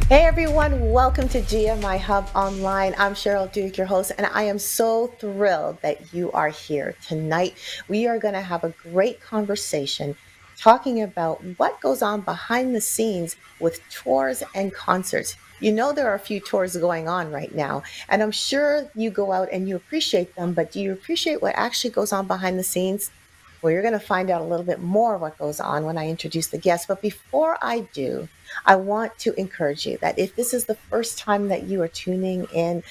Hey everyone, welcome to GMIHub Online. I'm Cheryl Duke, your host, and I am so thrilled that you are here tonight. We are going to have a great conversation talking about what goes on behind the scenes with tours and concerts. You know, there are a few tours going on right now, and I'm sure you go out and you appreciate them, but do you appreciate what actually goes on behind the scenes? Well, you're going to find out a little bit more of what goes on when I introduce the guests. But before I do, I want to encourage you that if this is the first time that you are tuning in,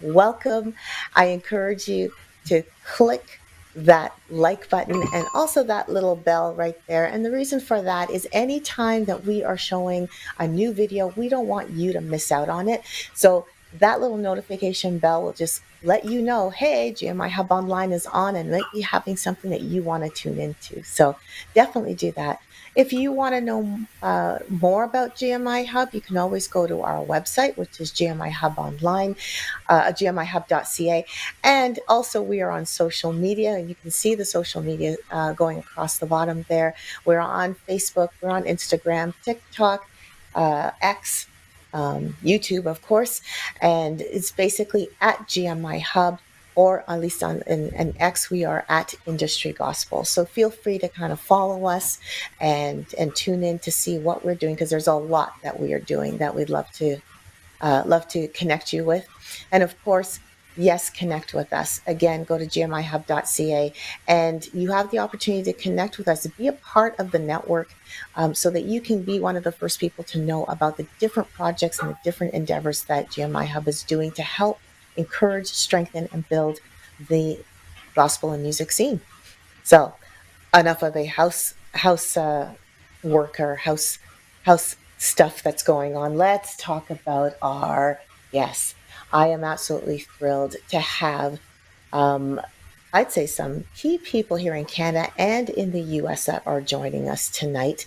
welcome. I encourage you to click that like button and also that little bell right there. And the reason for that is anytime that we are showing a new video, we don't want you to miss out on it. So that little notification bell will just let you know, hey, GMI Hub Online is on and might be having something that you want to tune into. So definitely do that. If you want to know more about GMI Hub, you can always go to our website, which is GMI Hub Online, gmihub.ca. And also, we are on social media, and you can see the social media going across the bottom there. We're on Facebook, we're on Instagram, TikTok, X, YouTube, of course, and it's basically at GMI Hub, or at least on in X, we are at Industry Gospel. So feel free to kind of follow us and tune in to see what we're doing, because there's a lot that we are doing that we'd love to connect you with. And of course, yes, connect with us. Again, go to gmihub.ca and you have the opportunity to connect with us, to be a part of the network, so that you can be one of the first people to know about the different projects and the different endeavors that GMI Hub is doing to help encourage, strengthen, and build the gospel and music scene. So enough of a house worker house stuff that's going on. Let's talk about our yes. I am absolutely thrilled to have um, I'd say some key people here in Canada and in the US that are joining us tonight,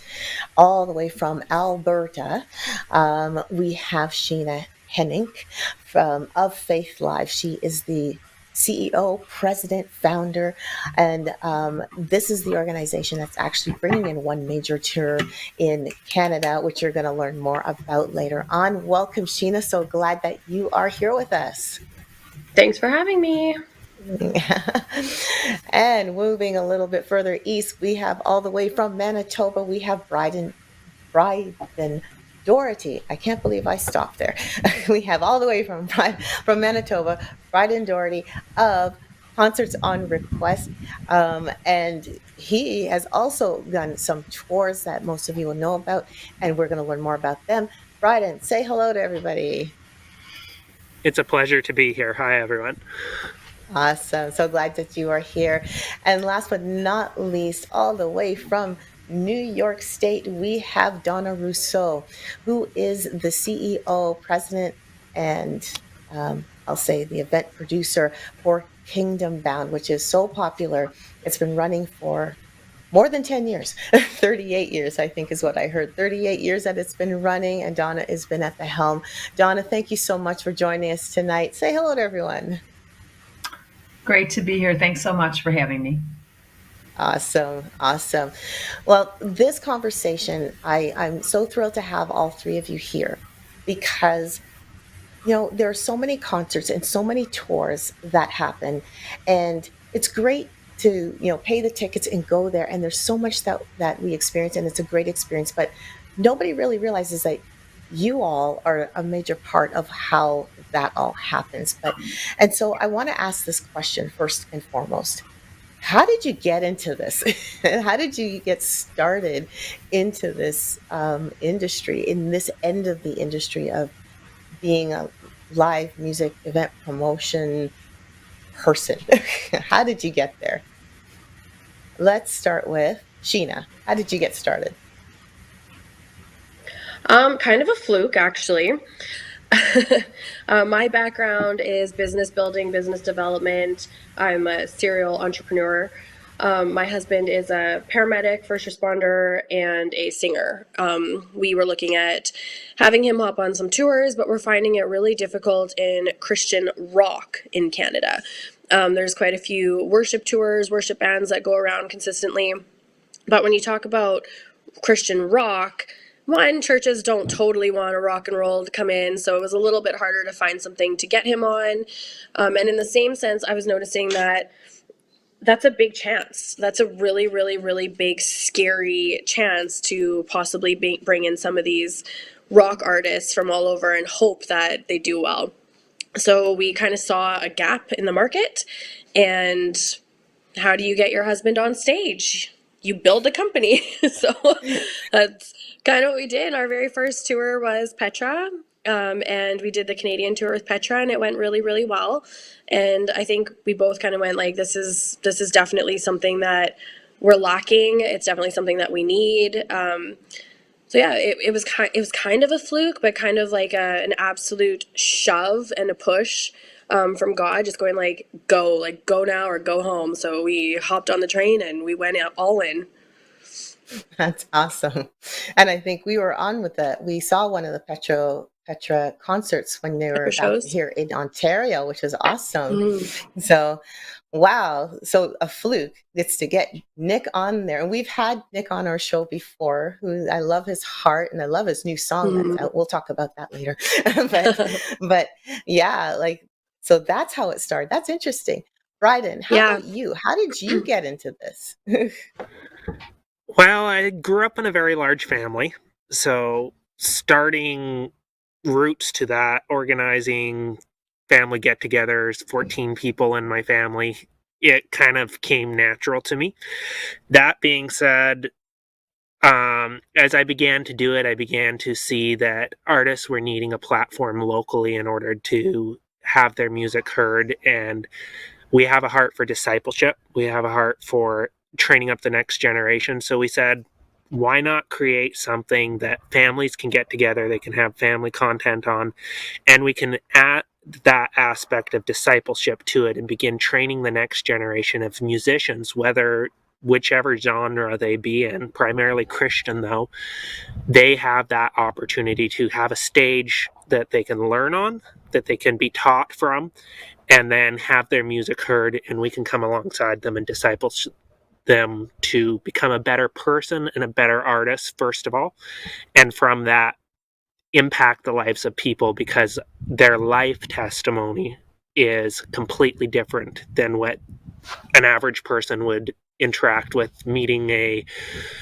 all the way from Alberta. We have Sheena Hennink from of FaithLive. She is the CEO, president, founder, and this is the organization that's actually bringing in one major tour in Canada, which you're going to learn more about later on. Welcome, Sheena. So glad that you are here with us. Thanks for having me. And moving a little bit further east, we have all the way from Manitoba, we have Bhryden Doherty. I can't believe I stopped there. We have all the way from Manitoba, Bhryden Doherty of Concerts on Request. And he has also done some tours that most of you will know about, and we're going to learn more about them. Bryden, say hello to everybody. It's a pleasure to be here. Hi, everyone. Awesome. So glad that you are here. And last but not least, all the way from New York State, we have Donna Russo, who is the CEO, president, and I'll say the event producer for Kingdom Bound, which is so popular. It's been running for more than 10 years, 38 years, I think is what I heard. 38 years that it's been running, and Donna has been at the helm. Donna, thank you so much for joining us tonight. Say hello to everyone. Great to be here. Thanks so much for having me. Awesome. Awesome. Well, this conversation, I'm so thrilled to have all three of you here because, there are so many concerts and so many tours that happen. And it's great to, pay the tickets and go there. And there's so much that we experience, and it's a great experience. But nobody really realizes that you all are a major part of how that all happens. And so I want to ask this question first and foremost. How did you get into this? How did you get started into this industry, in this end of the industry of being a live music event promotion person? How did you get there? Let's start with Sheena. How did you get started? Kind of a fluke, actually. My background is business building, business development. I'm a serial entrepreneur. My husband is a paramedic, first responder, and a singer. We were looking at having him hop on some tours, but we're finding it really difficult in Christian rock in Canada. There's quite a few worship tours, worship bands that go around consistently. But when you talk about Christian rock, one, churches don't totally want a rock and roll to come in, so it was a little bit harder to find something to get him on. And in the same sense, I was noticing that that's a big chance. That's a really, really, really big, scary chance to possibly bring in some of these rock artists from all over and hope that they do well. So we kind of saw a gap in the market. And how do you get your husband on stage? You build a company. So that's kind of what we did. Our very first tour was Petra. And we did the Canadian tour with Petra, and it went really, really well. And I think we both kind of went like, this is definitely something that we're lacking. It's definitely something that we need. So yeah, it was kind of a fluke, but kind of like an absolute shove and a push from God, just going like go now or go home. So we hopped on the train and we went out all in. That's awesome. And I think we were on with we saw one of the Petra concerts when they were out Shows. here in Ontario, which was awesome. Mm. So, wow. So a fluke gets to get Nick on there. And we've had Nick on our show before, who I love his heart and I love his new song that's out. We'll talk about that later. but yeah, like, so that's how it started. That's interesting. Bryden, how about you? How did you get into this? Well, I grew up in a very large family, so starting roots to that, organizing family get-togethers, 14 people in my family, it kind of came natural to me. That being said, as I began to do it, I began to see that artists were needing a platform locally in order to have their music heard, and we have a heart for discipleship. We have a heart for training up the next generation. So we said, why not create something that families can get together, they can have family content on, and we can add that aspect of discipleship to it and begin training the next generation of musicians, whichever genre they be in, primarily Christian though, they have that opportunity to have a stage that they can learn on, that they can be taught from, and then have their music heard, and we can come alongside them and disciple them to become a better person and a better artist, first of all, and from that impact the lives of people, because their life testimony is completely different than what an average person would interact with meeting a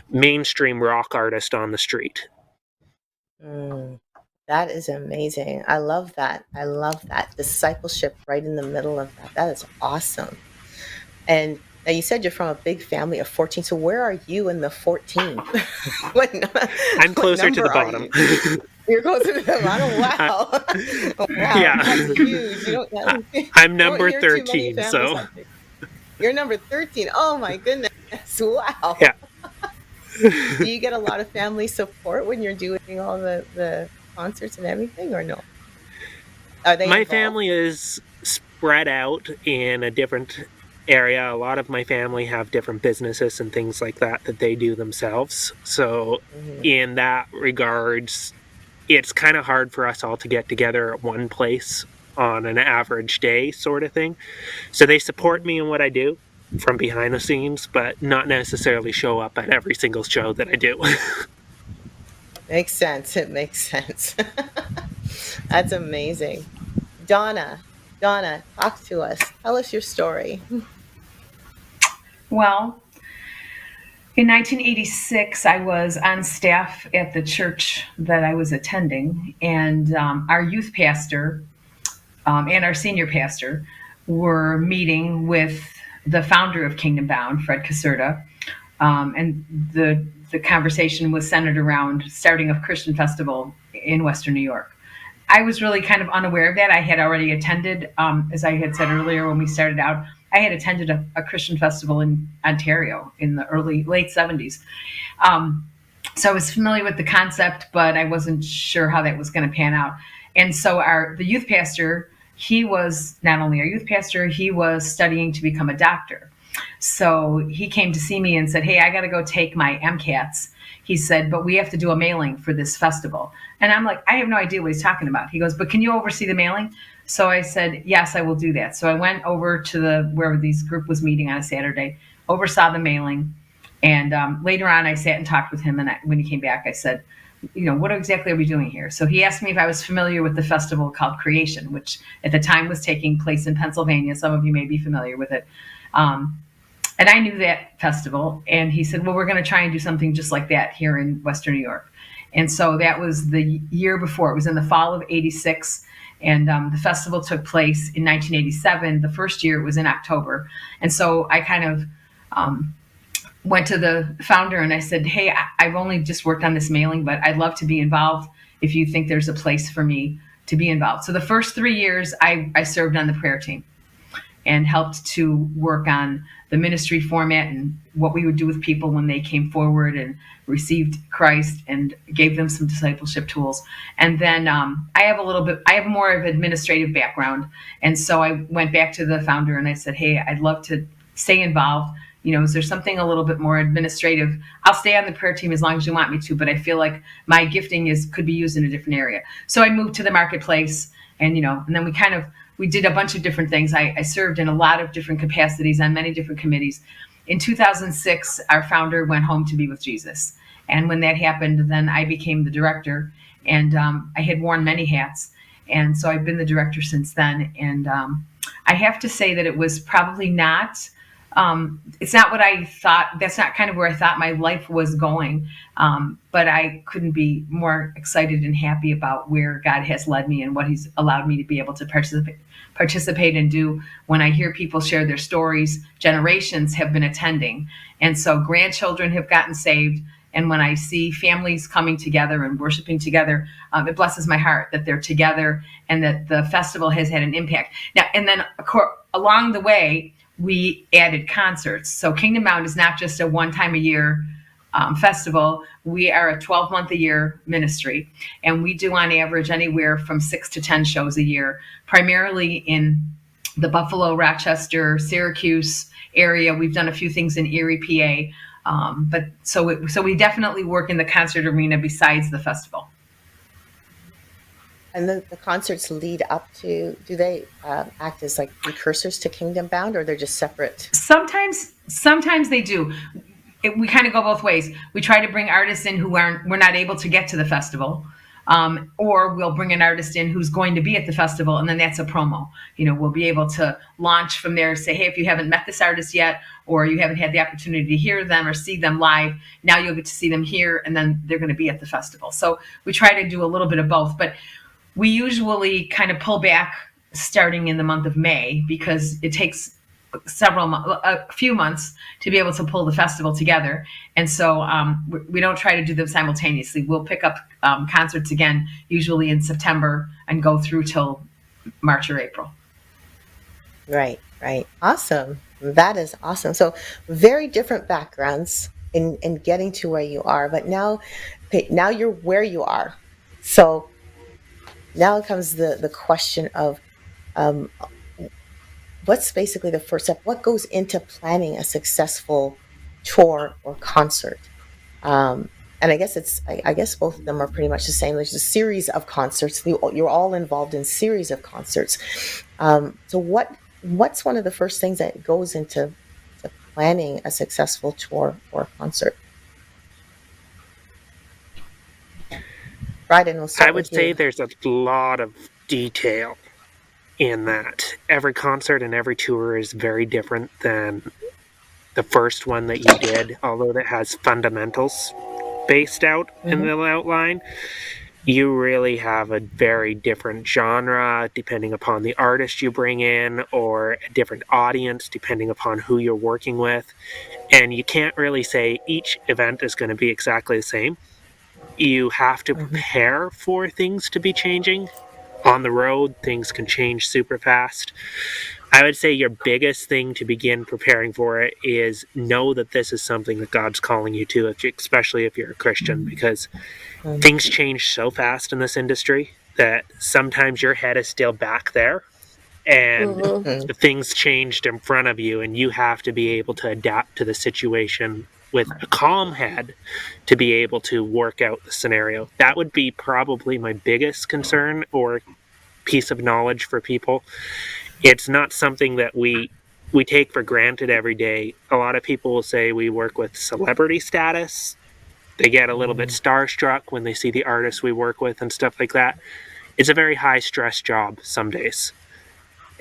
mainstream rock artist on the street. That is amazing. I love that. I love that. Discipleship right in the middle of that. That is awesome. And now you said you're from a big family of 14. So where are you in the 14? I'm closer to the bottom. You're closer to the bottom. Wow. Wow. Yeah. That's huge. I'm number 13. So you're number 13. Oh my goodness. Wow. Yeah. Do you get a lot of family support when you're doing all the concerts and everything, or no? Are they My involved? family is spread out in a different area. A lot of my family have different businesses and things like that they do themselves. So in that regards, it's kind of hard for us all to get together at one place on an average day sort of thing. So they support me in what I do from behind the scenes, but not necessarily show up at every single show that I do. Makes sense. It makes sense. That's amazing. Donna, talk to us. Tell us your story. Well, in 1986, I was on staff at the church that I was attending, and our youth pastor and our senior pastor were meeting with the founder of Kingdom Bound, Fred Caserta, and the conversation was centered around starting a Christian festival in Western New York. I was really kind of unaware of that. I had already attended, as I had said earlier when we started out, I had attended a Christian festival in Ontario in the late 70s. So I was familiar with the concept, but I wasn't sure how that was going to pan out. And so the youth pastor, he was not only our youth pastor, he was studying to become a doctor. So he came to see me and said, hey, I got to go take my MCATs. He said, but we have to do a mailing for this festival. And I'm like, I have no idea what he's talking about. He goes, but can you oversee the mailing? So I said, yes, I will do that. So I went over to where this group was meeting on a Saturday, oversaw the mailing. And later on, I sat and talked with him. And when he came back, I said, what exactly are we doing here? So he asked me if I was familiar with the festival called Creation, which at the time was taking place in Pennsylvania. Some of you may be familiar with it. And I knew that festival. And he said, well, we're going to try and do something just like that here in Western New York. And so that was the year before. It was in the fall of '86. And the festival took place in 1987. The first year it was in October. And so I kind of went to the founder and I said, hey, I've only just worked on this mailing, but I'd love to be involved if you think there's a place for me to be involved. So the first 3 years I served on the prayer team and helped to work on the ministry format and what we would do with people when they came forward and received Christ, and gave them some discipleship tools. And then I have more of an administrative background. And so I went back to the founder and I said, hey, I'd love to stay involved. Is there something a little bit more administrative? I'll stay on the prayer team as long as you want me to, but I feel like my gifting could be used in a different area. So I moved to the marketplace, and then we did a bunch of different things. I served in a lot of different capacities on many different committees. In 2006, our founder went home to be with Jesus. And when that happened, then I became the director, and I had worn many hats. And so I've been the director since then. And I have to say that it was probably not, it's not what I thought. That's not kind of where I thought my life was going. But I couldn't be more excited and happy about where God has led me and what he's allowed me to be able to participate and do. When I hear people share their stories, generations have been attending. And so grandchildren have gotten saved. And when I see families coming together and worshiping together, it blesses my heart that they're together and that the festival has had an impact. Now, and then along the way, we added concerts. So Kingdom Bound is not just a one-time a year festival. We are a 12-month-a-year ministry, and we do on average anywhere from 6 to 10 shows a year, primarily in the Buffalo, Rochester, Syracuse area. We've done a few things in Erie, PA, but so we definitely work in the concert arena besides the festival. And the concerts lead up to, do they act as like precursors to Kingdom Bound, or they're just separate? Sometimes they do. We kind of go both ways. We try to bring artists in who we're not able to get to the festival, or we'll bring an artist in who's going to be at the festival, and then that's a promo. We'll be able to launch from there, say, hey, if you haven't met this artist yet, or you haven't had the opportunity to hear them or see them live, now you'll get to see them here, and then they're going to be at the festival. So we try to do a little bit of both, but we usually kind of pull back starting in the month of May, because it takes a few months to be able to pull the festival together. And so we don't try to do them simultaneously. We'll pick up concerts again, usually in September, and go through till March or April. Right. Awesome. That is awesome. So very different backgrounds in getting to where you are, but now you're where you are. So now comes the question of what's basically the first step? What goes into planning a successful tour or concert? And I guess both of them are pretty much the same. There's a series of concerts. You're all involved in series of concerts. So what's one of the first things that goes into planning a successful tour or concert? Bhryden, we'll start I would with you. say there's a lot of detail in that. Every concert and every tour is very different than the first one that you did, although that has fundamentals based out in the outline. You really have a very different genre depending upon the artist you bring in, or a different audience depending upon who you're working with. And you can't really say each event is going to be exactly the same. You have to prepare for things to be changing. On the road, things can change super fast. I would say your biggest thing to begin preparing for it is know that this is something that God's calling you to, especially if you're a Christian, because things change so fast in this industry that sometimes your head is still back there, and things changed in front of you, and you have to be able to adapt to the situation with a calm head to be able to work out the scenario. That would be probably my biggest concern or piece of knowledge for people. It's not something that we take for granted every day. A lot of people will say we work with celebrity status. They get a little bit starstruck when they see the artists we work with and stuff like that. It's a very high stress job some days.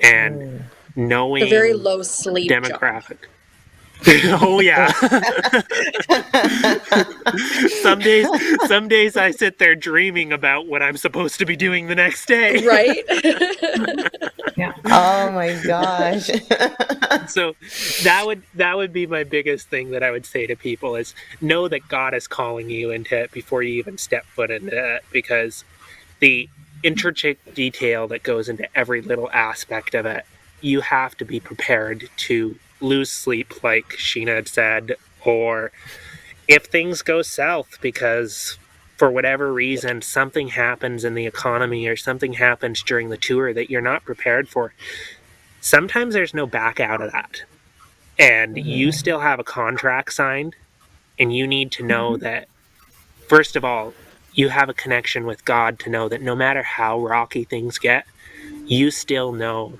And knowing a very low sleep demographic. Oh yeah. some days I sit there dreaming about what I'm supposed to be doing the next day. Right? Yeah. Oh my gosh. So that would be my biggest thing that I would say to people is know that God is calling you into it before you even step foot into it, because the intricate detail that goes into every little aspect of it, you have to be prepared to lose sleep, like Sheena had said, or if things go south because for whatever reason something happens in the economy or something happens during the tour that you're not prepared for, sometimes there's no back out of that. And you still have a contract signed, and you need to know that, first of all, you have a connection with God to know that no matter how rocky things get, you still know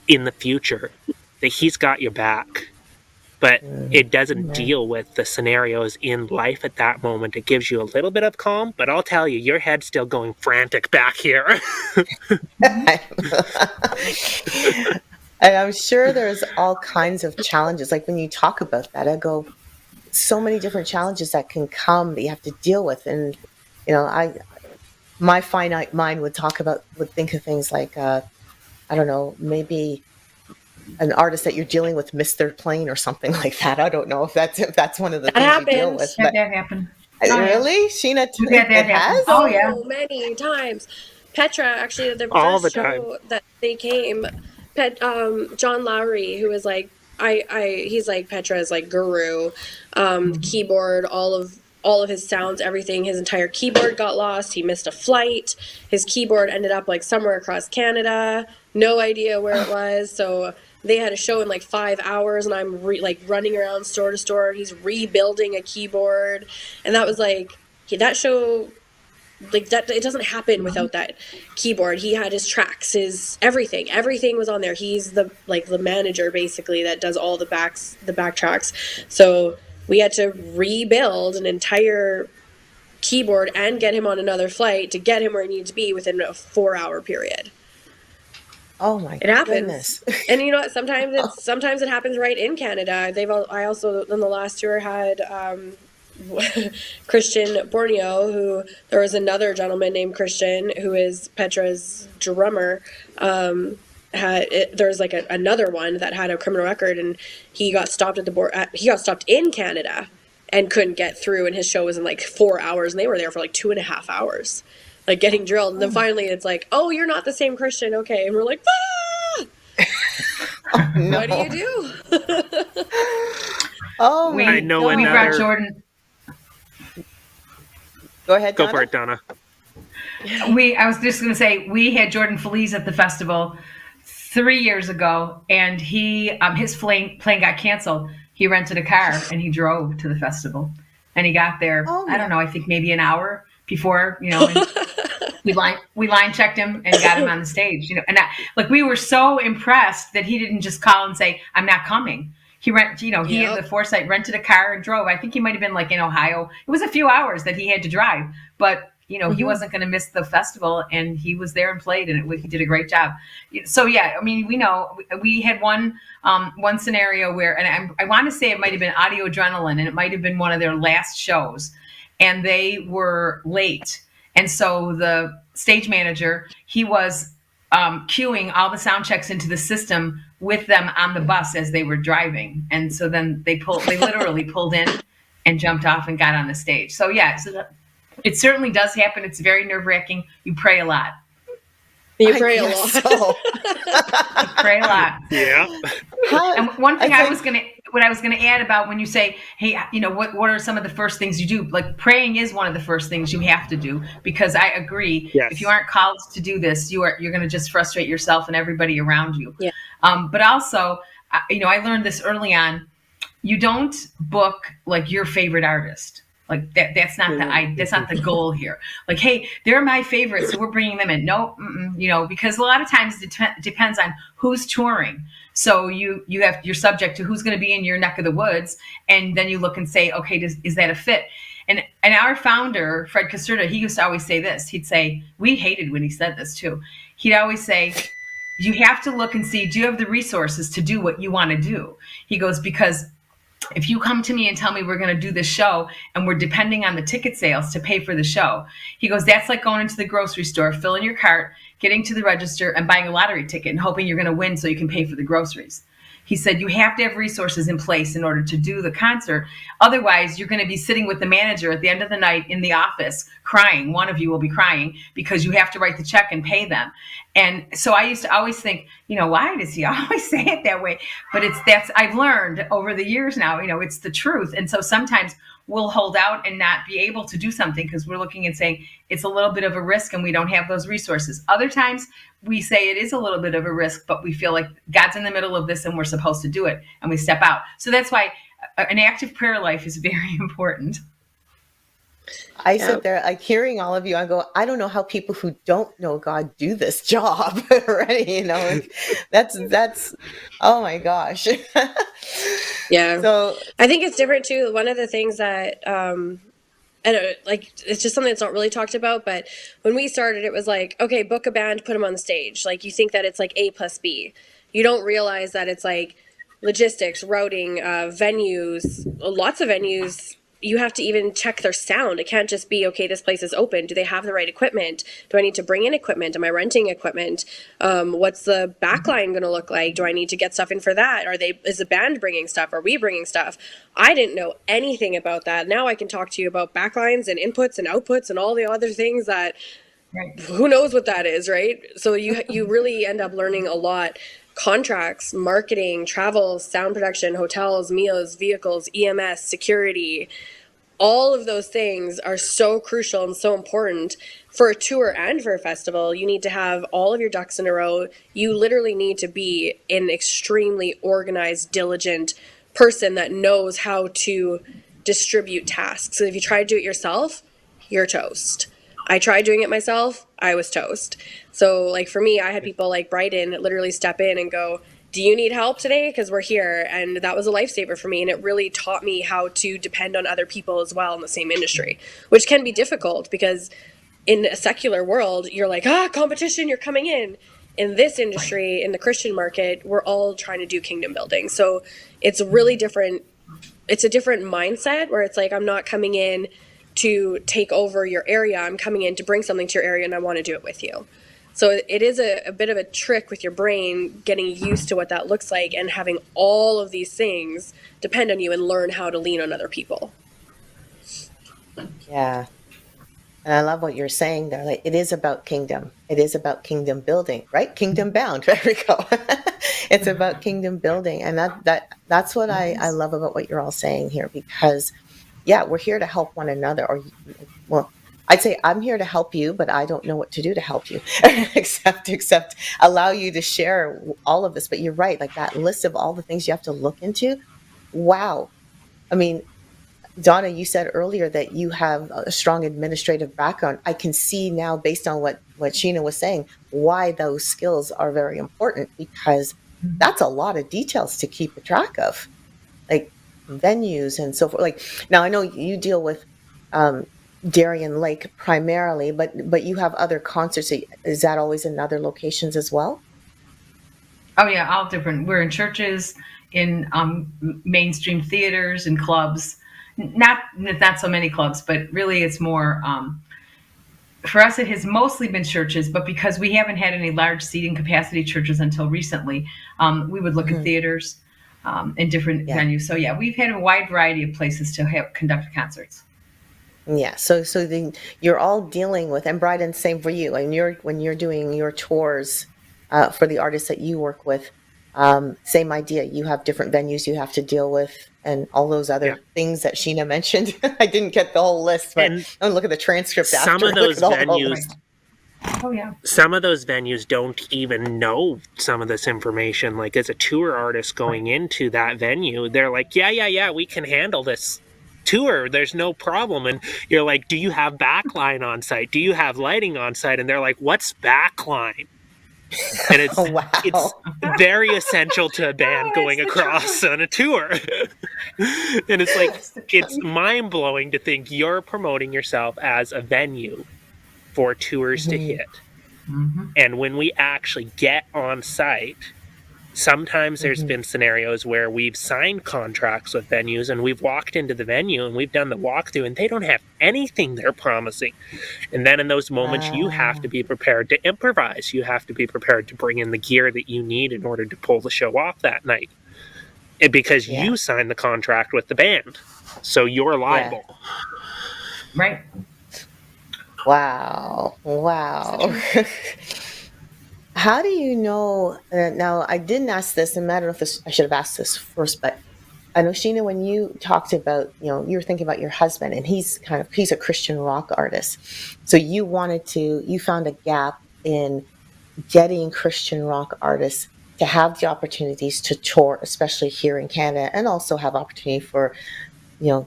in the future that He's got your back. But it doesn't deal with the scenarios in life at that moment. It gives you a little bit of calm, but I'll tell you, your head's still going frantic back here. And I'm sure there's all kinds of challenges. Like when you talk about that, I go, so many different challenges that can come that you have to deal with. And, my finite mind would think of things like, I don't know, maybe an artist that you're dealing with missed their plane or something like that. I don't know if that's one of the things you deal with. That happened. Really? Sheena, that has? Oh, yeah. So many times. Petra, actually, the All first the time. show that they came, John Lowry, who was like, he's like Petra's like guru, keyboard, all of his sounds, everything. His entire keyboard got lost. He missed a flight. His keyboard ended up like somewhere across Canada. No idea where it was. So they had a show in like 5 hours, and I'm running around store to store. And he's rebuilding a keyboard, and that was like that show. Like that, it doesn't happen without that keyboard. He had his tracks, his everything was on there. He's the manager basically that does all the backtracks. So we had to rebuild an entire keyboard and get him on another flight to get him where he needed to be within a 4-hour period. Oh my It happens. goodness. And you know what? Sometimes it happens right in Canada. I also on the last tour had Christian Borneo, who there was another gentleman named Christian who is Petra's drummer. There's like another one that had a criminal record, and he got stopped at the border. He got stopped in Canada and couldn't get through, and his show was in like 4 hours, and they were there for like 2.5 hours, like getting drilled. And then finally, it's like, oh, you're not the same Christian, okay? And we're like, ah! Oh, no. What do you do? Oh, I know we another. brought Jordan. Go ahead, Go Donna. for it, Donna. I was just going to say, we had Jordan Feliz at the festival 3 years ago, and his plane got canceled. He rented a car and he drove to the festival, and he got there. I don't know. I think maybe an hour before. And we line checked him and got him on the stage. And we were so impressed that he didn't just call and say, "I'm not coming." He he had the foresight, rented a car and drove. I think he might have been like in Ohio. It was a few hours that he had to drive, but he wasn't going to miss the festival, and he was there and played, and he did a great job. So yeah, I mean, we know we had one scenario where, and I want to say it might have been Audio Adrenaline, and it might have been one of their last shows, and they were late, and so the stage manager, he was queuing all the sound checks into the system with them on the bus as they were driving, and so then they literally pulled in and jumped off and got on the stage. So yeah, it certainly does happen. It's very nerve-wracking. You pray a lot. You pray a lot. So. You pray a lot. Yeah. And one thing I was gonna add about when you say, hey, what are some of the first things you do? Like praying is one of the first things you have to do, because I agree. Yes. If you aren't called to do this, you're gonna just frustrate yourself and everybody around you. Yeah. But also, I learned this early on. You don't book like your favorite artist. Like that's not the goal here. Like, hey, they're my favorites, so we're bringing them in. No, because a lot of times it depends on who's touring. So you're subject to who's going to be in your neck of the woods, and then you look and say, okay, is that a fit? And our founder, Fred Caserta, he used to always say this. He'd say, we hated when he said this too. He'd always say, you have to look and see, do you have the resources to do what you want to do? He goes, because if you come to me and tell me we're going to do this show and we're depending on the ticket sales to pay for the show, he goes, that's like going into the grocery store, filling your cart, getting to the register and buying a lottery ticket and hoping you're going to win so you can pay for the groceries. He said, you have to have resources in place in order to do the concert. Otherwise, you're going to be sitting with the manager at the end of the night in the office crying. One of you will be crying because you have to write the check and pay them. And so I used to always think, why does he always say it that way? But I've learned over the years now, it's the truth. And so sometimes we'll hold out and not be able to do something because we're looking and saying it's a little bit of a risk and we don't have those resources. Other times we say it is a little bit of a risk, but we feel like God's in the middle of this and we're supposed to do it, and we step out. So that's why an active prayer life is very important. I sit there like hearing all of you. I go, I don't know how people who don't know God do this job, right? Like, that's oh my gosh. Yeah. So I think it's different too. One of the things that I don't know, like, it's just something that's not really talked about, but when we started, it was like, okay, book a band, put them on the stage. Like, you think that it's like A plus B. You don't realize that it's like logistics, routing, venues, lots of venues. You have to even check their sound. It can't just be, okay, this place is open. Do they have the right equipment? Do I need to bring in equipment? Am I renting equipment? What's the backline going to look like? Do I need to get stuff in for that? Is the band bringing stuff? Are we bringing stuff? I didn't know anything about that. Now I can talk to you about backlines and inputs and outputs and all the other things that Right. who knows what that is, right? So you really end up learning a lot. Contracts, marketing, travel, sound production, hotels, meals, vehicles, EMS, security, all of those things are so crucial and so important for a tour and for a festival. You need to have all of your ducks in a row. You literally need to be an extremely organized, diligent person that knows how to distribute tasks. So if you try to do it yourself, you're toast. I tried doing it myself, I was toast. So, like, for me, I had people like Bhryden literally step in and go, do you need help today? Because we're here. And that was a lifesaver for me. And it really taught me how to depend on other people as well in the same industry, which can be difficult because in a secular world, you're like, competition, you're coming in. In this industry, in the Christian market, we're all trying to do kingdom building. So it's really different. It's a different mindset where it's like, I'm not coming in to take over your area. I'm coming in to bring something to your area and I want to do it with you. So it is a bit of a trick with your brain getting used to what that looks like and having all of these things depend on you and learn how to lean on other people. yeah. And I love what you're saying there. Like, it is about kingdom. It is about kingdom building, right? Kingdom bound. There we go. It's about kingdom building. And that's what I love about what you're all saying here, because yeah, we're here to help one another. Or, well, I'd say I'm here to help you, but I don't know what to do to help you except allow you to share all of this. But you're right. Like, that list of all the things you have to look into. Wow. I mean, Donna, you said earlier that you have a strong administrative background. I can see now, based on what Sheena was saying, why those skills are very important, because that's a lot of details to keep a track of, like venues and so forth. Like, now I know you deal with Darien Lake primarily, but you have other concerts. Is that always in other locations as well? Oh yeah, all different. We're in churches, in mainstream theaters and clubs. Not so many clubs, but really it's more. For us, it has mostly been churches, but because we haven't had any large seating capacity churches until recently, we would look at theaters in different Yeah. venues. So yeah, we've had a wide variety of places to have conduct concerts. Yeah, so then you're all dealing with, and Bryden, same for you. And when you're doing your tours for the artists that you work with, same idea. You have different venues you have to deal with, and all those other Yeah. things that Sheena mentioned. I didn't get the whole list, but And I'm gonna look at the transcript after. some of Look those at all venues, Oh yeah. some of those venues don't even know some of this information. Like, as a tour artist going into that venue, they're like, yeah, we can handle this tour, there's no problem. And you're like, do you have backline on site? Do you have lighting on site? And they're like, what's backline? And Wow. it's very essential to a band going across on a tour. And it's like, it's mind-blowing to think you're promoting yourself as a venue for tours to hit. And when we actually get on site, sometimes there's been scenarios where we've signed contracts with venues and we've walked into the venue and we've done the walkthrough and they don't have anything they're promising. And then in those moments, you have to be prepared to improvise. You have to be prepared to bring in the gear that you need in order to pull the show off that night. And because you signed the contract with the band, so you're liable. Right. Wow. How do you know? Now, I didn't ask this, and I don't know if I should have asked this first, but I know, Sheena, when you talked about, you were thinking about your husband, and he's a Christian rock artist. So you found a gap in getting Christian rock artists to have the opportunities to tour, especially here in Canada, and also have opportunity for,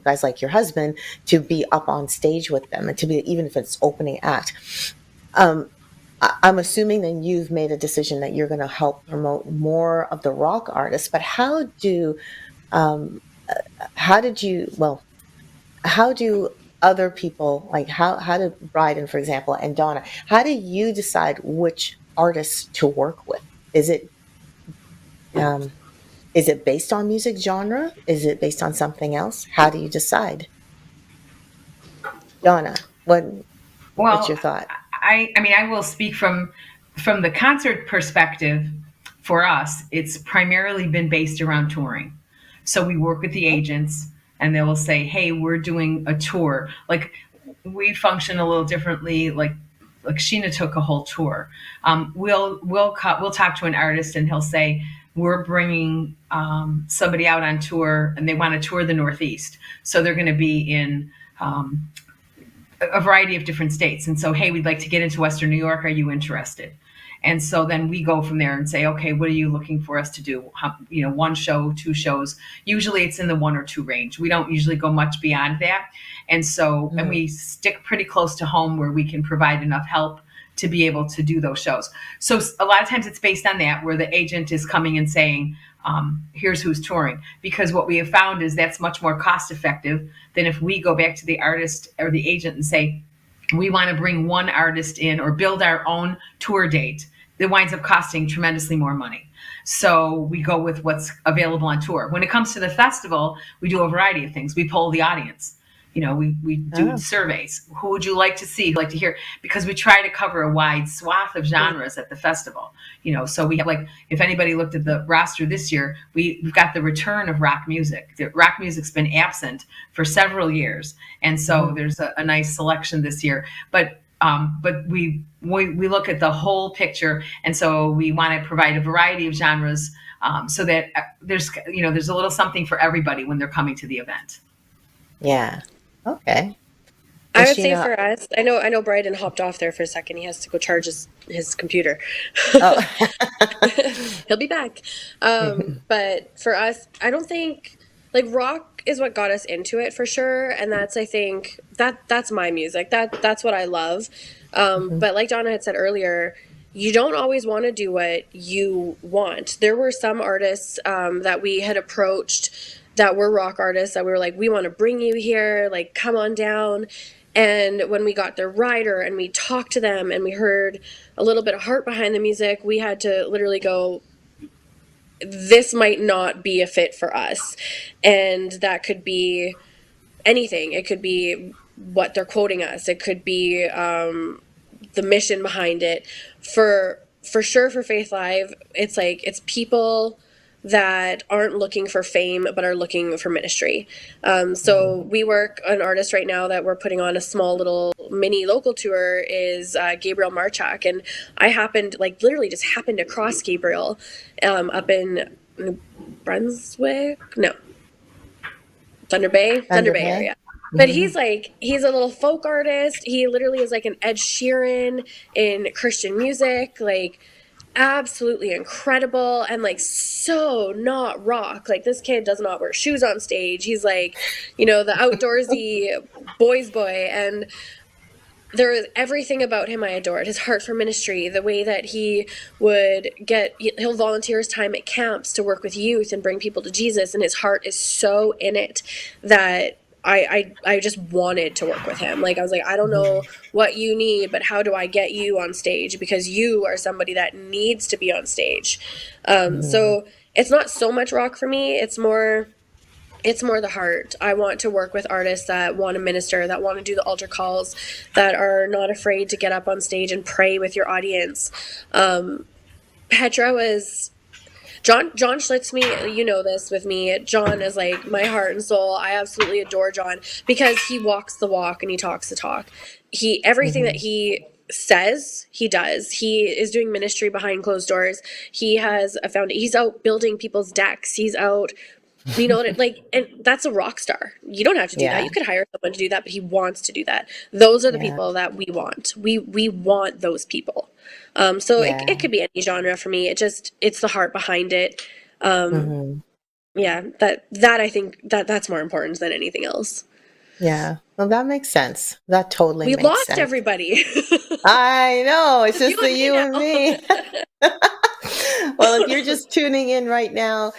guys like your husband to be up on stage with them and to be, even if it's opening act. I'm assuming then you've made a decision that you're going to help promote more of the rock artists, but how do other people, like how do Bhryden, for example, and Donna, how do you decide which artists to work with? Is it based on music genre? Is it based on something else? How do you decide? Donna, what's your thought? I mean, I will speak from the concert perspective. For us, it's primarily been based around touring. So we work with the agents, and they will say, "Hey, we're doing a tour." Like, we function a little differently. Like Sheena took a whole tour. We'll talk to an artist, and he'll say, "We're bringing somebody out on tour, and they want to tour the Northeast, so they're going to be in." A variety of different states. And so, hey, we'd like to get into Western New York. Are you interested? And so then we go from there and say, okay, what are you looking for us to do? One show, 2 shows. Usually it's in the 1 or 2 range. We don't usually go much beyond that. And so, and we stick pretty close to home where we can provide enough help to be able to do those shows. So a lot of times it's based on that, where the agent is coming and saying, here's who's touring. Because what we have found is that's much more cost effective than if we go back to the artist or the agent and say, we want to bring one artist in or build our own tour date. It winds up costing tremendously more money. So we go with what's available on tour. When it comes to the festival, we do a variety of things. We poll the audience. We do surveys. Who would you like to see? Like to hear? Because we try to cover a wide swath of genres at the festival. So we have, like, if anybody looked at the roster this year, we've got the return of rock music. The rock music's been absent for several years, and so there's a nice selection this year. But we look at the whole picture, and so we want to provide a variety of genres, so that there's a little something for everybody when they're coming to the event. Yeah. Okay. I would say for us, I know Bhryden hopped off there for a second. He has to go charge his computer. Oh. He'll be back. But for us, I don't think, like, rock is what got us into it for sure, and that's, I think, that's my music. That's what I love. But like Donna had said earlier, you don't always want to do what you want. There were some artists that we had approached that were rock artists that we were like, we want to bring you here, like, come on down. And when we got their rider and we talked to them and we heard a little bit of heart behind the music, we had to literally go, this might not be a fit for us. And that could be anything. It could be what they're quoting us. It could be the mission behind it. For sure, for FaithLive, it's people that aren't looking for fame but are looking for ministry. So we work an artist right now that we're putting on a small little mini local tour is Gabriel Marchak, and I literally just happened to cross Gabriel up in New Brunswick, no, Thunder Bay area. But he's a little folk artist. He literally is like an Ed Sheeran in Christian music, like absolutely incredible, and like so not rock. Like, this kid does not wear shoes on stage. He's like, the outdoorsy boys boy. And there was everything about him I adored. His heart for ministry, the way that he would he'll volunteer his time at camps to work with youth and bring people to Jesus, and his heart is so in it that I just wanted to work with him. Like, I was like, I don't know what you need, but how do I get you on stage? Because you are somebody that needs to be on stage. So it's not so much rock for me. It's more the heart. I want to work with artists that want to minister, that want to do the altar calls, that are not afraid to get up on stage and pray with your audience. Petra was John Schlitz me, you know this with me. John is like my heart and soul. I absolutely adore John because he walks the walk and he talks the talk. Everything that he says, he does. He is doing ministry behind closed doors. He has he's out building people's decks. He's out, you know, like, and that's a rock star. You don't have to do that. Yeah. You could hire someone to do that, but he wants to do that. Those are the Yeah. people that we want. We want those people. So Yeah. it could be any genre for me. It's the heart behind it. Mhm. Yeah, that I think that's more important than anything else. Yeah. Well, that makes sense. That totally We makes lost sense. everybody. I know. It's Just just you the and me you and now. me. Well, if you're just tuning in right now,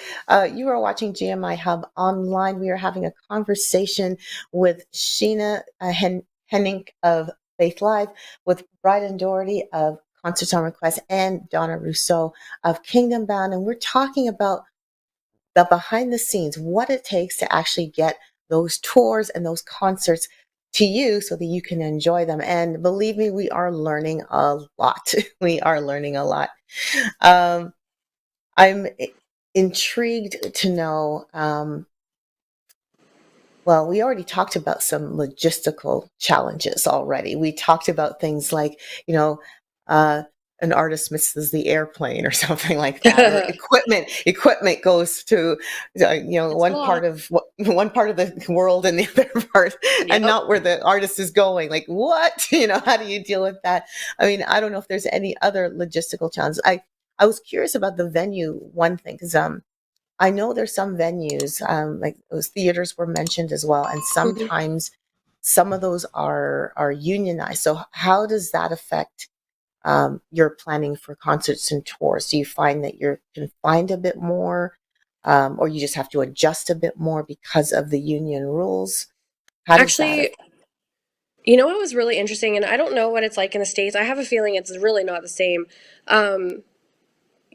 you are watching GMI Hub online. We are having a conversation with Sheena Hennink of FaithLive, with Bhryden Doherty of Concerts on Request, and Donna Russo of Kingdom Bound. And we're talking about the behind the scenes, what it takes to actually get those tours and those concerts to you so that you can enjoy them. And believe me, we are learning a lot. We are learning a lot. Um, I'm intrigued to know. Well, we already talked about some logistical challenges already. We talked about things like, you know, uh, an artist misses the airplane or something like that, or equipment goes to, It's a one lot. part of one part of the world and the other part, and Yep. not where the artist is going. Like, what? How do you deal with that? I mean, I don't know if there's any other logistical challenges. I was curious about the venue one thing because I know there's some venues, like those theaters were mentioned as well, and Mhm. sometimes some of those are unionized. So how does that affect your planning for concerts and tours? Do you find that you're confined a bit more, or you just have to adjust a bit more because of the union rules? How does that Actually, affect? you know what was really interesting, and I don't know what it's like in the States. I have a feeling it's really not the same. Um,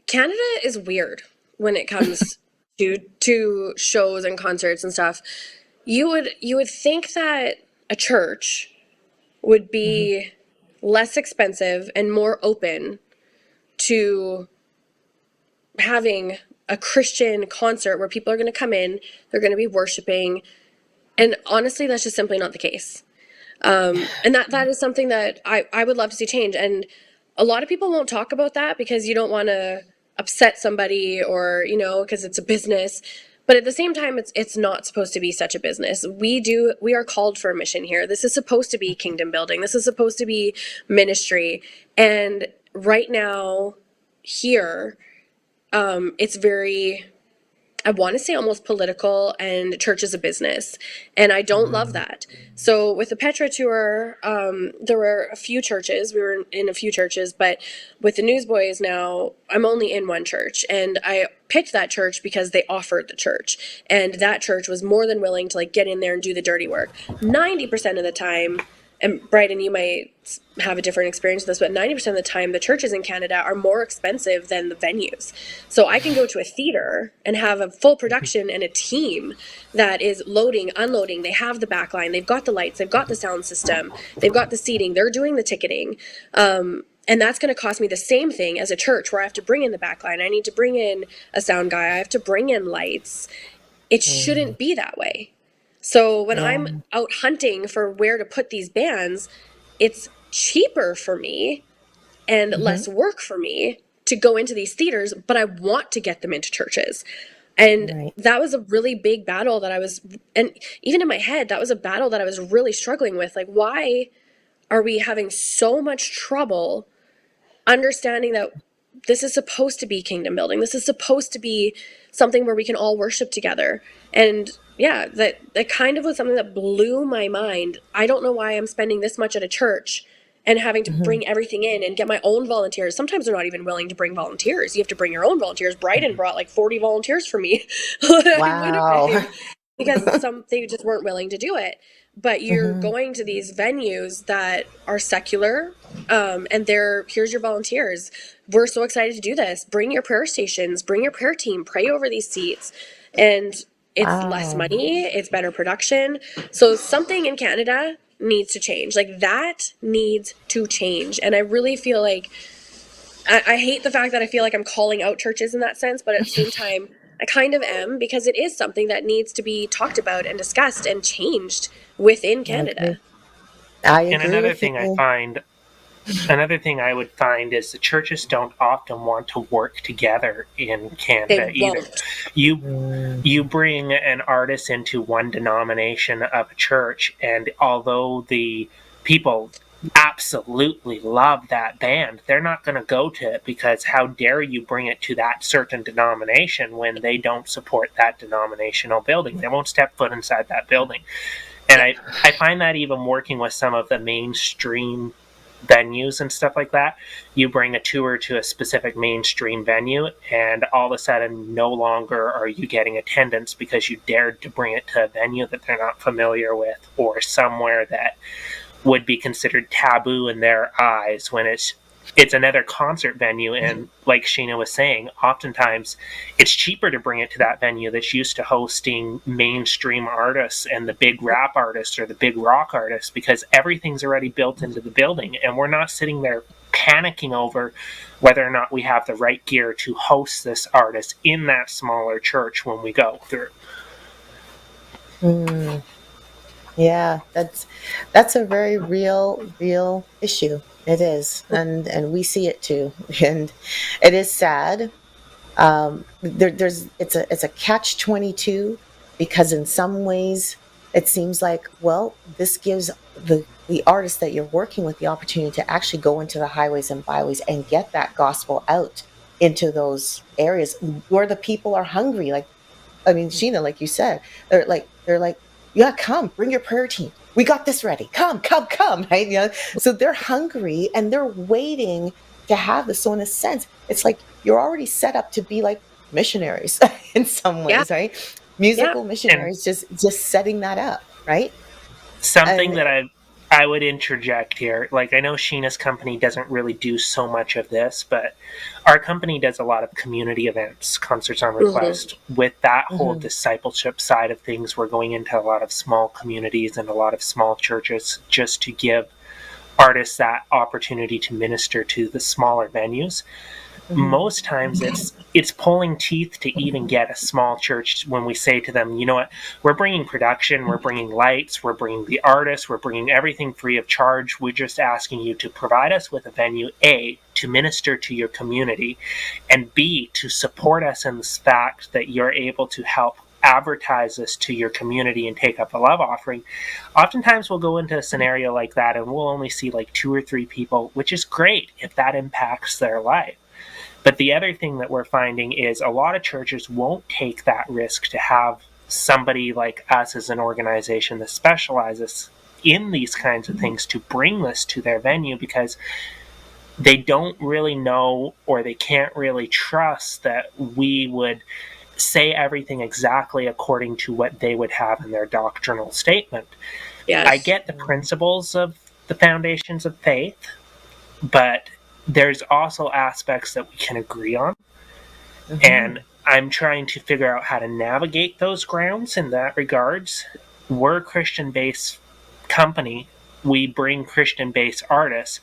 Canada is weird when it comes to shows and concerts and stuff. You would think that a church would Mhm. be less expensive and more open to having a Christian concert where people are going to come in, they're going to be worshiping, and honestly, that's just simply not the case. And that is something that I would love to see change. And a lot of people won't talk about that because you don't want to upset somebody or, because it's a business. But at the same time, it's not supposed to be such a business. We are called for a mission here. This is supposed to be kingdom building. This is supposed to be ministry. And right now, here, it's very, I want to say, almost political, and church is a business. And I don't love Mm. that. So with the Petra tour, there were a few churches. We were in a few churches, but with the Newsboys now, I'm only in one church. And I picked that church because they offered the church. And that church was more than willing to get in there and do the dirty work. 90% of the time, and Bryden, you might have a different experience with this, but 90% of the time, the churches in Canada are more expensive than the venues. So I can go to a theater and have a full production and a team that is loading, unloading. They have the backline, they've got the lights, they've got the sound system, they've got the seating, they're doing the ticketing. And that's going to cost me the same thing as a church where I have to bring in the backline. I need to bring in a sound guy. I have to bring in lights. It Mm. shouldn't be that way. So when Yeah. I'm out hunting for where to put these bands, it's cheaper for me and Hmm. less work for me to go into these theaters, but I want to get them into churches. And Right. that was a really big battle and even in my head, that was a battle that I was really struggling with. Like, why are we having so much trouble understanding that this is supposed to be kingdom building. This is supposed to be something where we can all worship together. And yeah, that kind of was something that blew my mind. I don't know why I'm spending this much at a church and having to Mhm. bring everything in and get my own volunteers. Sometimes they're not even willing to bring volunteers. You have to bring your own volunteers. Bryden brought like 40 volunteers for me in Wow. Winnipeg because they just weren't willing to do it. But you're Mhm. going to these venues that are secular, and here's your volunteers. We're so excited to do this. Bring your prayer stations, bring your prayer team, pray over these seats. And it's less Wow. money, it's better production. So something in Canada needs to change. Like that needs to change. And I really feel like I hate the fact that I feel like I'm calling out churches in that sense, but at the same time, I kind of am, because it is something that needs to be talked about and discussed and changed within I agree. Canada. I And agree with you. another thing I would find is the churches don't often want to work together in Canada They either. won't. You Mm. you bring an artist into one denomination of a church, and although the people absolutely love that band, they're not going to go to it, because how dare you bring it to that certain denomination when they don't support that denominational building? They won't step foot inside that building. And Yeah. I find that even working with some of the mainstream venues and stuff like that, you bring a tour to a specific mainstream venue, and all of a sudden no longer are you getting attendance because you dared to bring it to a venue that they're not familiar with, or somewhere that would be considered taboo in their eyes, when it's another concert venue. And like Sheena was saying, oftentimes it's cheaper to bring it to that venue that's used to hosting mainstream artists and the big rap artists or the big rock artists, because everything's already built into the building, and we're not sitting there panicking over whether or not we have the right gear to host this artist in that smaller church when we go through. Mm. Yeah, that's a very real issue. It is, and we see it too, and it is sad. There's it's a catch 22, because in some ways it seems like, well, this gives the artists that you're working with the opportunity to actually go into the highways and byways and get that gospel out into those areas where the people are hungry. Like, I mean, Sheena, like you said, they're like, yeah, come, bring your prayer team. We got this ready. Come, come, come. Right? So they're hungry and they're waiting to have this. So in a sense, it's like you're already set up to be like missionaries in some Yeah. ways, right? Yeah. Musical And missionaries, just setting that up, right? something And that I would interject here, like I know Sheena's company doesn't really do so much of this, but our company does a lot of community events, concerts on Mm-hmm. request. With that whole mhm, discipleship side of things, we're going into a lot of small communities and a lot of small churches just to give artists that opportunity to minister to the smaller venues. mhm, Most times it's pulling teeth to even get a small church when we say to them, you know what, we're bringing production, we're bringing lights, we're bringing the artists, we're bringing everything free of charge. We're just asking you to provide us with a venue, A, to minister to your community, and B, to support us in the fact that you're able to help advertise this to your community and take up a love offering. Oftentimes we'll go into a scenario like that and we'll only see like 2 or 3 people, which is great if that impacts their life. But the other thing that we're finding is a lot of churches won't take that risk to have somebody like us as an organization that specializes in these kinds of things to bring this to their venue, because they don't really know, or they can't really trust that we would say everything exactly according to what they would have in their doctrinal statement. I Yes. get the principles of the foundations of faith, but there's also aspects that we can agree on. And mhm, I'm trying to figure out how to navigate those grounds in that regards. We're a Christian based company. We bring Christian based artists.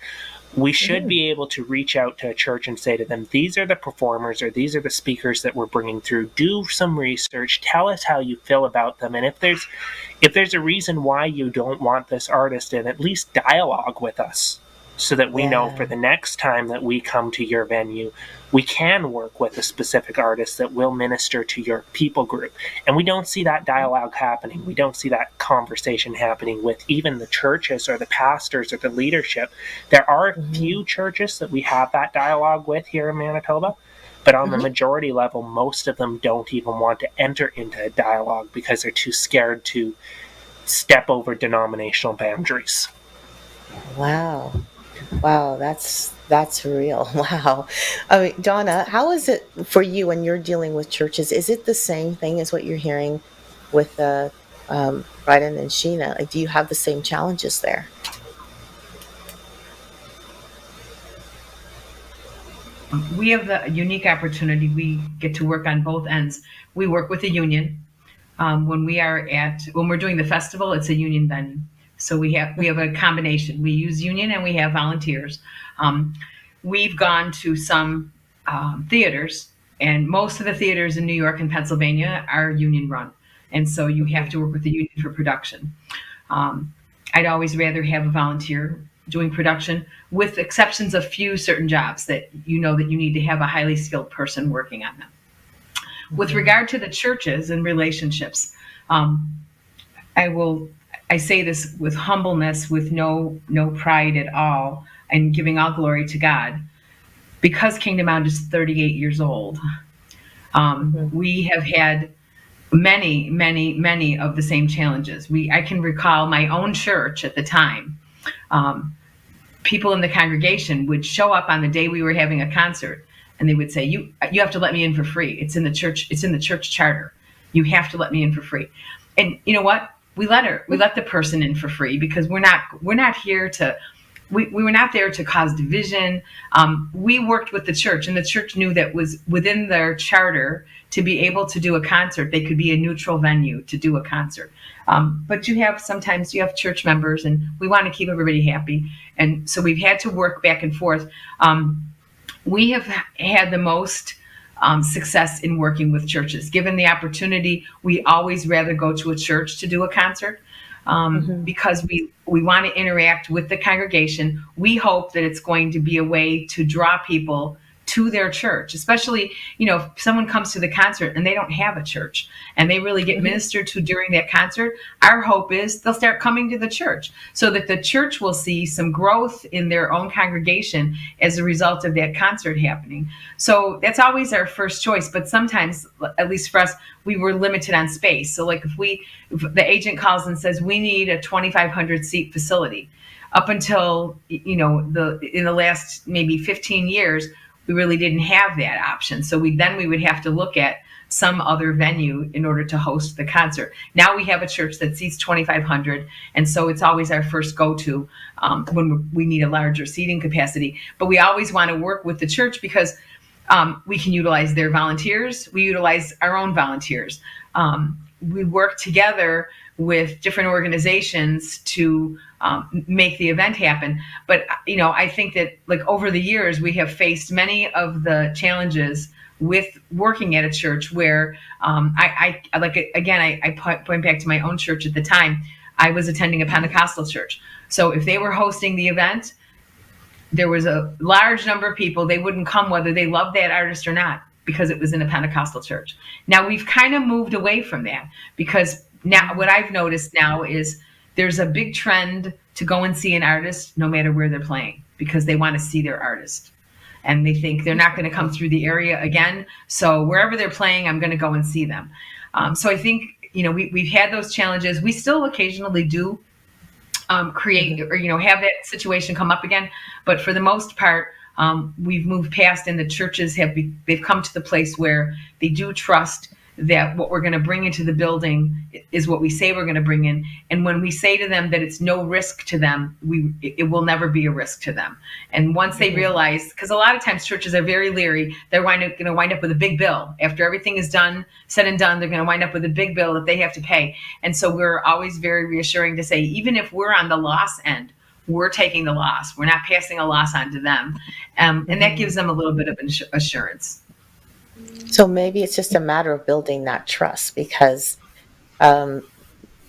We should mhm. be able to reach out to a church and say to them, these are the performers or these are the speakers that we're bringing through. Do some research. Tell us how you feel about them. And if there's a reason why you don't want this artist in, at least dialogue with us so that we know for Yeah. the next time that we come to your venue, we can work with a specific artist that will minister to your people group. And we don't see that dialogue happening. We don't see that conversation happening with even the churches or the pastors or the leadership. There are a Hmm. few churches that we have that dialogue with here in Manitoba, but on the Hmm. majority level, most of them don't even want to enter into a dialogue because they're too scared to step over denominational boundaries. Wow. Wow, that's real. Wow. I mean, Donna, how is it for you when you're dealing with churches? Is it the same thing as what you're hearing with Bryden and Sheena? Like, do you have the same challenges there? We have the unique opportunity. We get to work on both ends. We work with the union. When we're doing the festival, it's a union venue. So we have a combination. We use union and we have volunteers. Um, we've gone to some theaters, and most of the theaters in New York and Pennsylvania are union run, and so you have Hmm. to work with the union for production. Um, I'd always rather have a volunteer doing production, with exceptions of few certain jobs that you know that you need to have a highly skilled person working on them. With Hmm. regard to the churches and relationships, um, I will I say this with humbleness, with no pride at all, and giving all glory to God, because Kingdom Out is 38 years old. Hmm. We have had many of the same challenges. I can recall my own church at the time. Um, People in the congregation would show up on the day we were having a concert, and they would say, you have to let me in for free. It's in the church charter. You have to let me in for free." And you know what? We let the person in for free, because we're not here to we were not there to cause division. We worked with the church, and the church knew that was within their charter to be able to do a concert. They could be a neutral venue to do a concert. But sometimes you have church members, and we want to keep everybody happy. And so we've had to work back and forth. We have had the most success in working with churches. Given the opportunity, we always rather go to a church to do a concert, Hmm. because we want to interact with the congregation. We hope that it's going to be a way to draw people to their church, especially, if someone comes to the concert and they don't have a church and they really get Hmm. ministered to during that concert. Our hope is they'll start coming to the church, so that the church will see some growth in their own congregation as a result of that concert happening. So that's always our first choice. But sometimes, at least for us, we were limited on space. So like if the agent calls and says we need a 2,500 seat facility, up until in the last maybe 15 years, we really didn't have that option. So we would have to look at some other venue in order to host the concert. Now we have a church that seats 2,500, and so it's always our first go-to when we need a larger seating capacity. But we always want to work with the church, because we can utilize their volunteers. We utilize our own volunteers. We work together with different organizations to make the event happen. But I think that, like, over the years, we have faced many of the challenges with working at a church where I like, again, I point back to my own church at the time. I was attending a Pentecostal church, so if they were hosting the event, there was a large number of people. They wouldn't come whether they loved that artist or not, because it was in a Pentecostal church. Now we've kind of moved away from that, because now what I've noticed now is there's a big trend to go and see an artist no matter where they're playing, because they want to see their artist. And they think they're not going to come through the area again. So wherever they're playing, I'm going to go and see them. So I think, we've had those challenges. We still occasionally do create, Hmm. or have that situation come up again, but for the most part, we've moved past, and the churches they've come to the place where they do trust that what we're going to bring into the building is what we say we're going to bring in. And when we say to them that it's no risk to them, it will never be a risk to them. And once they Hmm. realize, because a lot of times churches are very leery, they're going to wind up with a big bill after everything is said and done. They're going to wind up with a big bill that they have to pay. And so we're always very reassuring to say, even if we're on the loss end, we're taking the loss. We're not passing a loss on to them. And that Hmm. gives them a little bit of assurance. So maybe it's just a matter of building that trust because um,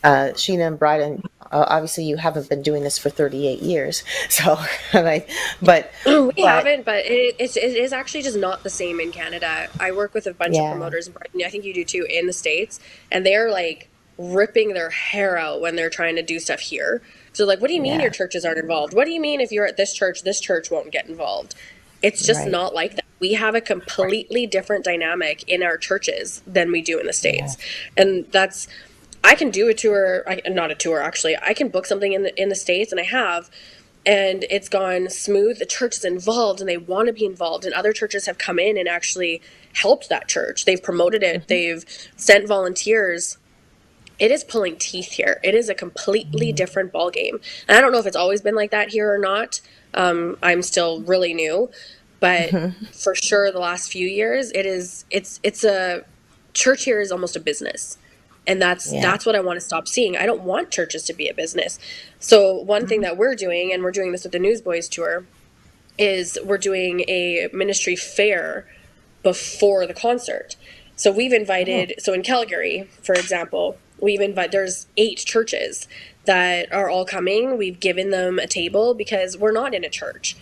Sheena and Bhryden, obviously you haven't been doing this for 38 years, so like, but We but haven't, but it is actually just not the same in Canada. I work with a bunch of yeah, promoters in Brighton. I think you do too in the States, and they're like ripping their hair out when they're trying to do stuff here. So like, what do you mean your yeah, churches aren't involved? What do you mean if you're at this church won't get involved? It's just right, not like that. We have a completely different dynamic in our churches than we do in the yeah, States. And that's I can do a tour, not a tour actually. I can book something in the States, and I have, and it's gone smooth. The church is involved and they want to be involved, and other churches have come in and actually helped that church. They've promoted it, hmm, they've sent volunteers. It is pulling teeth here. It is a completely different ball game, and I don't know if it's always been like that here or not. I'm still really new, but hmm, for sure the last few years it's a church here is almost a business, and yeah, that's what I want to stop seeing. I don't want churches to be a business. So one thing that we're doing, and we're doing this with the Newsboys tour, is we're doing a ministry fair before the concert. So we've oh, invited, so in Calgary, for example, there's 8 churches that are all coming. We've given them a table because we're not in a church,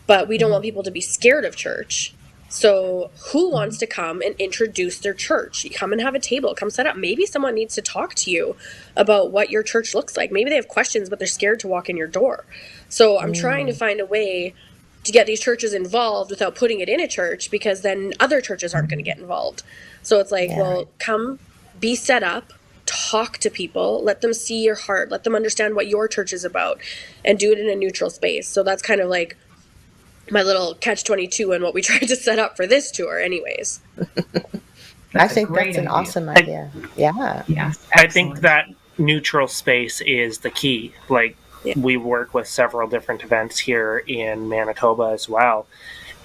but we don't hmm, want people to be scared of church. So who wants to come and introduce their church? You come and have a table, come set up. Maybe someone needs to talk to you about what your church looks like. Maybe they have questions, but they're scared to walk in your door. So I'm trying to mm, find a way to get these churches involved without putting it in a church, because then other churches aren't going to get involved. So it's like, yeah, well, come, be set up, talk to people, let them see your heart, let them understand what your church is about, and do it in a neutral space. So that's kind of like my little catch 22 and what we tried to set up for this tour anyways. I That's a think great that's an idea. awesome I, idea. Yeah, Yes, I think excellent. that neutral space is the key. Like, Yeah. we work with several different events here in Manitoba as well.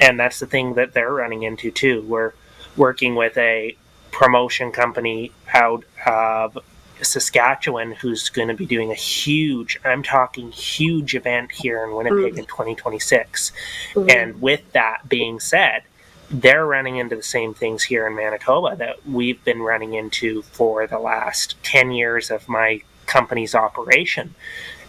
And that's the thing that they're running into too. We're working with a promotion company out of Saskatchewan who's going to be doing a huge, I'm talking huge event here in Winnipeg Mm-hmm. in 2026. Mm-hmm. And with that being said, they're running into the same things here in Manitoba that we've been running into for the last 10 years of my company's operation.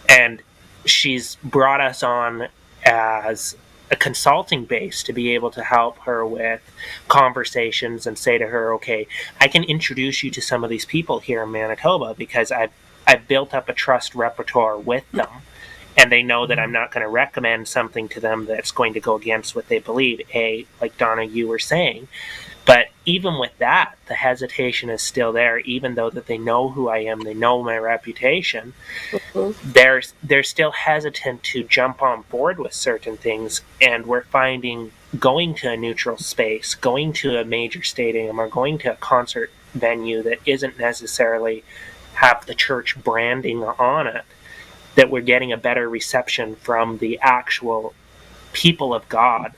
And she's brought us on as a consulting base to be able to help her with conversations and say to her, okay, I can introduce you to some of these people here in Manitoba because I've built up a trust repertoire with them, and they know that I'm not going to recommend something to them that's going to go against what they believe. Like Donna, you were saying, but even with that, the hesitation is still there. Even though that they know who I am, they know my reputation, Mm-hmm. they're still hesitant to jump on board with certain things. And we're finding going to a neutral space, going to a major stadium, or going to a concert venue that isn't necessarily have the church branding on it, that we're getting a better reception from the actual people of God.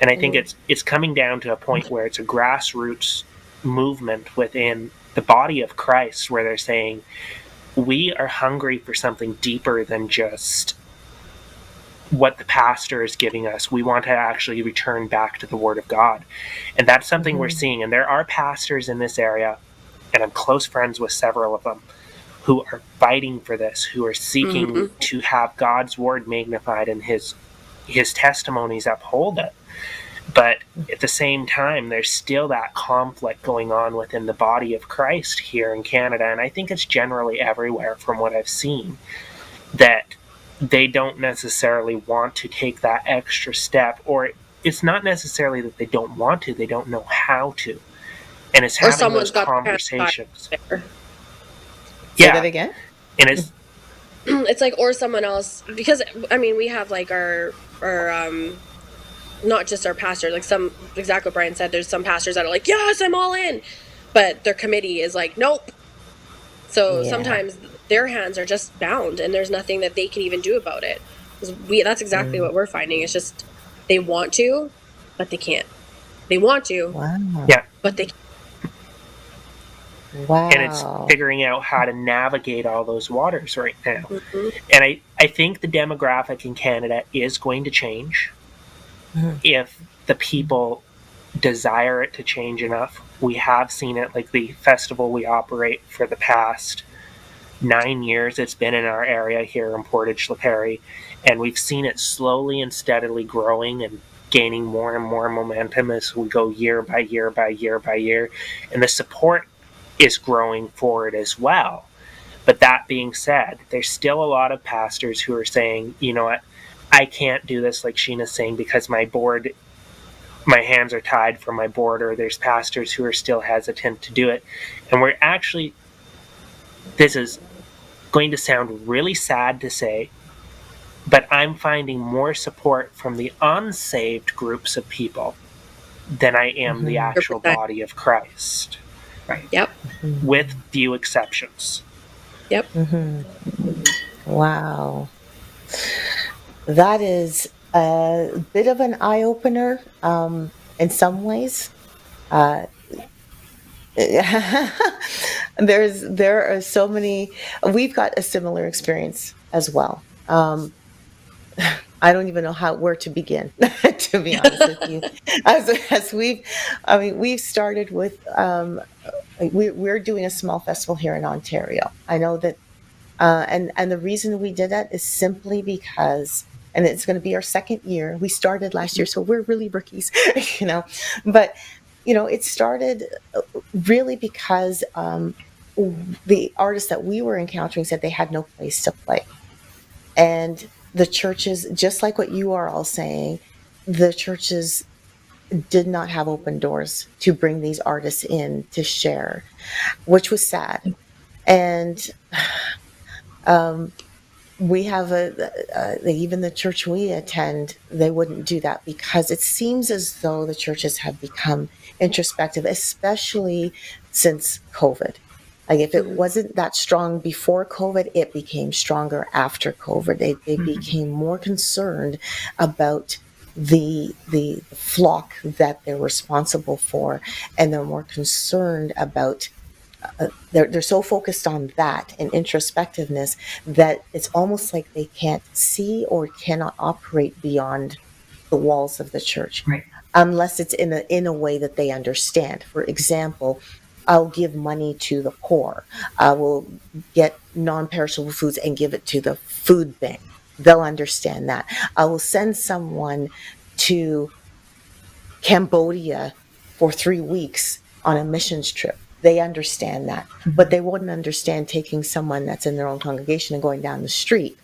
And I think Mm-hmm. it's coming down to a point where it's a grassroots movement within the body of Christ where they're saying we are hungry for something deeper than just what the pastor is giving us. We want to actually return back to the Word of God. And that's something we're hmm, seeing. And there are pastors in this area, and I'm close friends with several of them, who are fighting for this, who are seeking Mm-hmm. to have God's Word magnified and his testimonies uphold it. But at the same time, there's still that conflict going on within the body of Christ here in Canada. And I think it's generally everywhere from what I've seen, that they don't necessarily want to take that extra step, or it's not necessarily that they don't want to, they don't know how to. And it's Or having those someone's got their hands tied conversations. there. say that Yeah. again. And it's, It's like, or someone else, because I mean we have like our not just our pastor, like some, exactly what Brian said, there's some pastors that are like, yes, I'm all in, but their committee is like, nope. So Yeah, sometimes their hands are just bound and there's nothing that they can even do about it. 'Cause that's exactly mm, what we're finding. It's just they want to, but they can't. They want to, wow, yeah. but they can't. And it's wow, figuring out how to navigate all those waters right now. Mm-hmm. And I think the demographic in Canada is going to change mhm, if the people desire it to change enough. We have seen it, like the festival we operate for the past 9 years it's been in our area here in Portage La Prairie, and we've seen it slowly and steadily growing and gaining more and more momentum as we go year by year by year by year, and the support is growing for it as well. But that being said, there's still a lot of pastors who are saying, you know what, I can't do this, like Sheena's saying, because my hands are tied from my board, or there's pastors who are still hesitant to do it. And we're actually, this is going to sound really sad to say, but I'm finding more support from the unsaved groups of people than I am the actual 100%. body of Christ. Right. Yep. With few exceptions. Yep. Wow. That is a bit of an eye-opener in some ways. There are so many. We've got a similar experience as well. I don't even know where to begin, to be honest with you. As we've started with, we're doing a small festival here in Ontario. I know that, and the reason we did that is simply because, and it's going to be our second year. We started last year, so we're really rookies, but it started really because the artists that we were encountering said they had no place to play. And the churches, just like what you are all saying, the churches did not have open doors to bring these artists in to share, which was sad. And we have even the church we attend, they wouldn't do that because it seems as though the churches have become introspective, especially since COVID. Like if it wasn't that strong before COVID, it became stronger after COVID. They became more concerned about the flock that they're responsible for, and they're more concerned about they're so focused on that and introspectiveness that it's almost like they can't see or cannot operate beyond the walls of the church, Right. unless it's in a way that they understand. For example, I'll give money to the poor. I will get non-perishable foods and give it to the food bank. They'll understand that. I will send someone to Cambodia for 3 weeks on a missions trip. They understand that, but they wouldn't understand taking someone that's in their own congregation and going down the street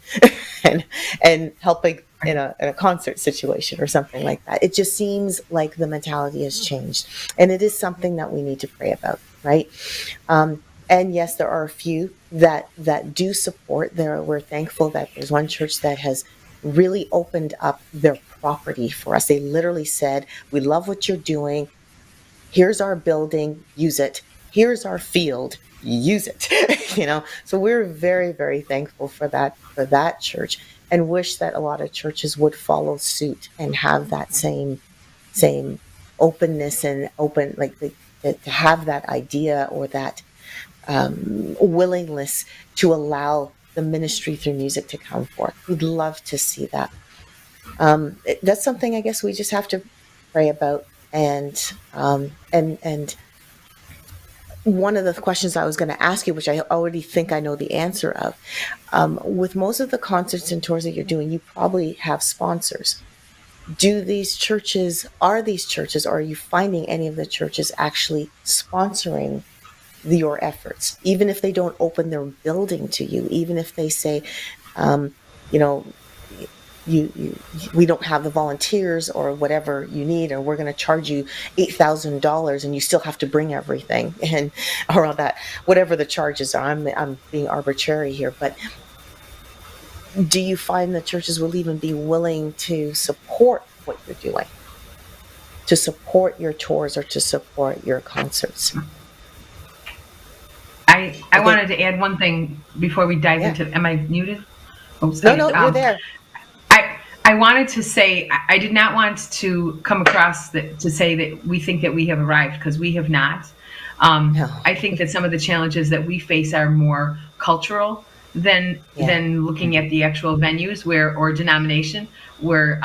and helping in a concert situation or something like that. It just seems like the mentality has changed, and it is something that we need to pray about, right? And yes, there are a few that do support. We're thankful that there's one church that has really opened up their property for us. They literally said, "We love what you're doing. Here's our building, use it. Here's our field, use it." So we're very, very thankful for that church, and wish that a lot of churches would follow suit and have that same openness and to have that idea or that willingness to allow the ministry through music to come forth. We'd love to see that. That's something I guess we just have to pray about. And one of the questions I was going to ask you, which I already think I know the answer of, with most of the concerts and tours that you're doing, you probably have sponsors. Are these churches, or are you finding any of the churches actually sponsoring your efforts, even if they don't open their building to you, even if they say, we don't have the volunteers or whatever you need, or we're going to charge you $8,000 and you still have to bring everything, and or all that, whatever the charges are. I'm being arbitrary here, but do you find that churches will even be willing to support what you're doing, to support your tours or to support your concerts? I wanted to add one thing before we dive into. Am I muted? Oh, sorry. No, you're there. I wanted to say I did not want to come across to say that we think that we have arrived, because we have not. No. I think that some of the challenges that we face are more cultural than looking at the actual venues or denomination, where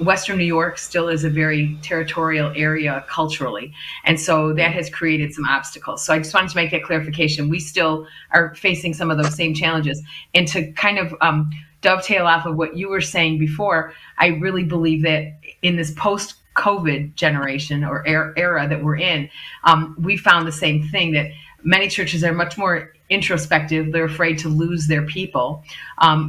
Western New York still is a very territorial area culturally. And so that has created some obstacles. So I just wanted to make that clarification. We still are facing some of those same challenges. And to kind of dovetail off of what you were saying before, I really believe that in this post-COVID generation or era that we're in, we found the same thing, that many churches are much more introspective. They're afraid to lose their people.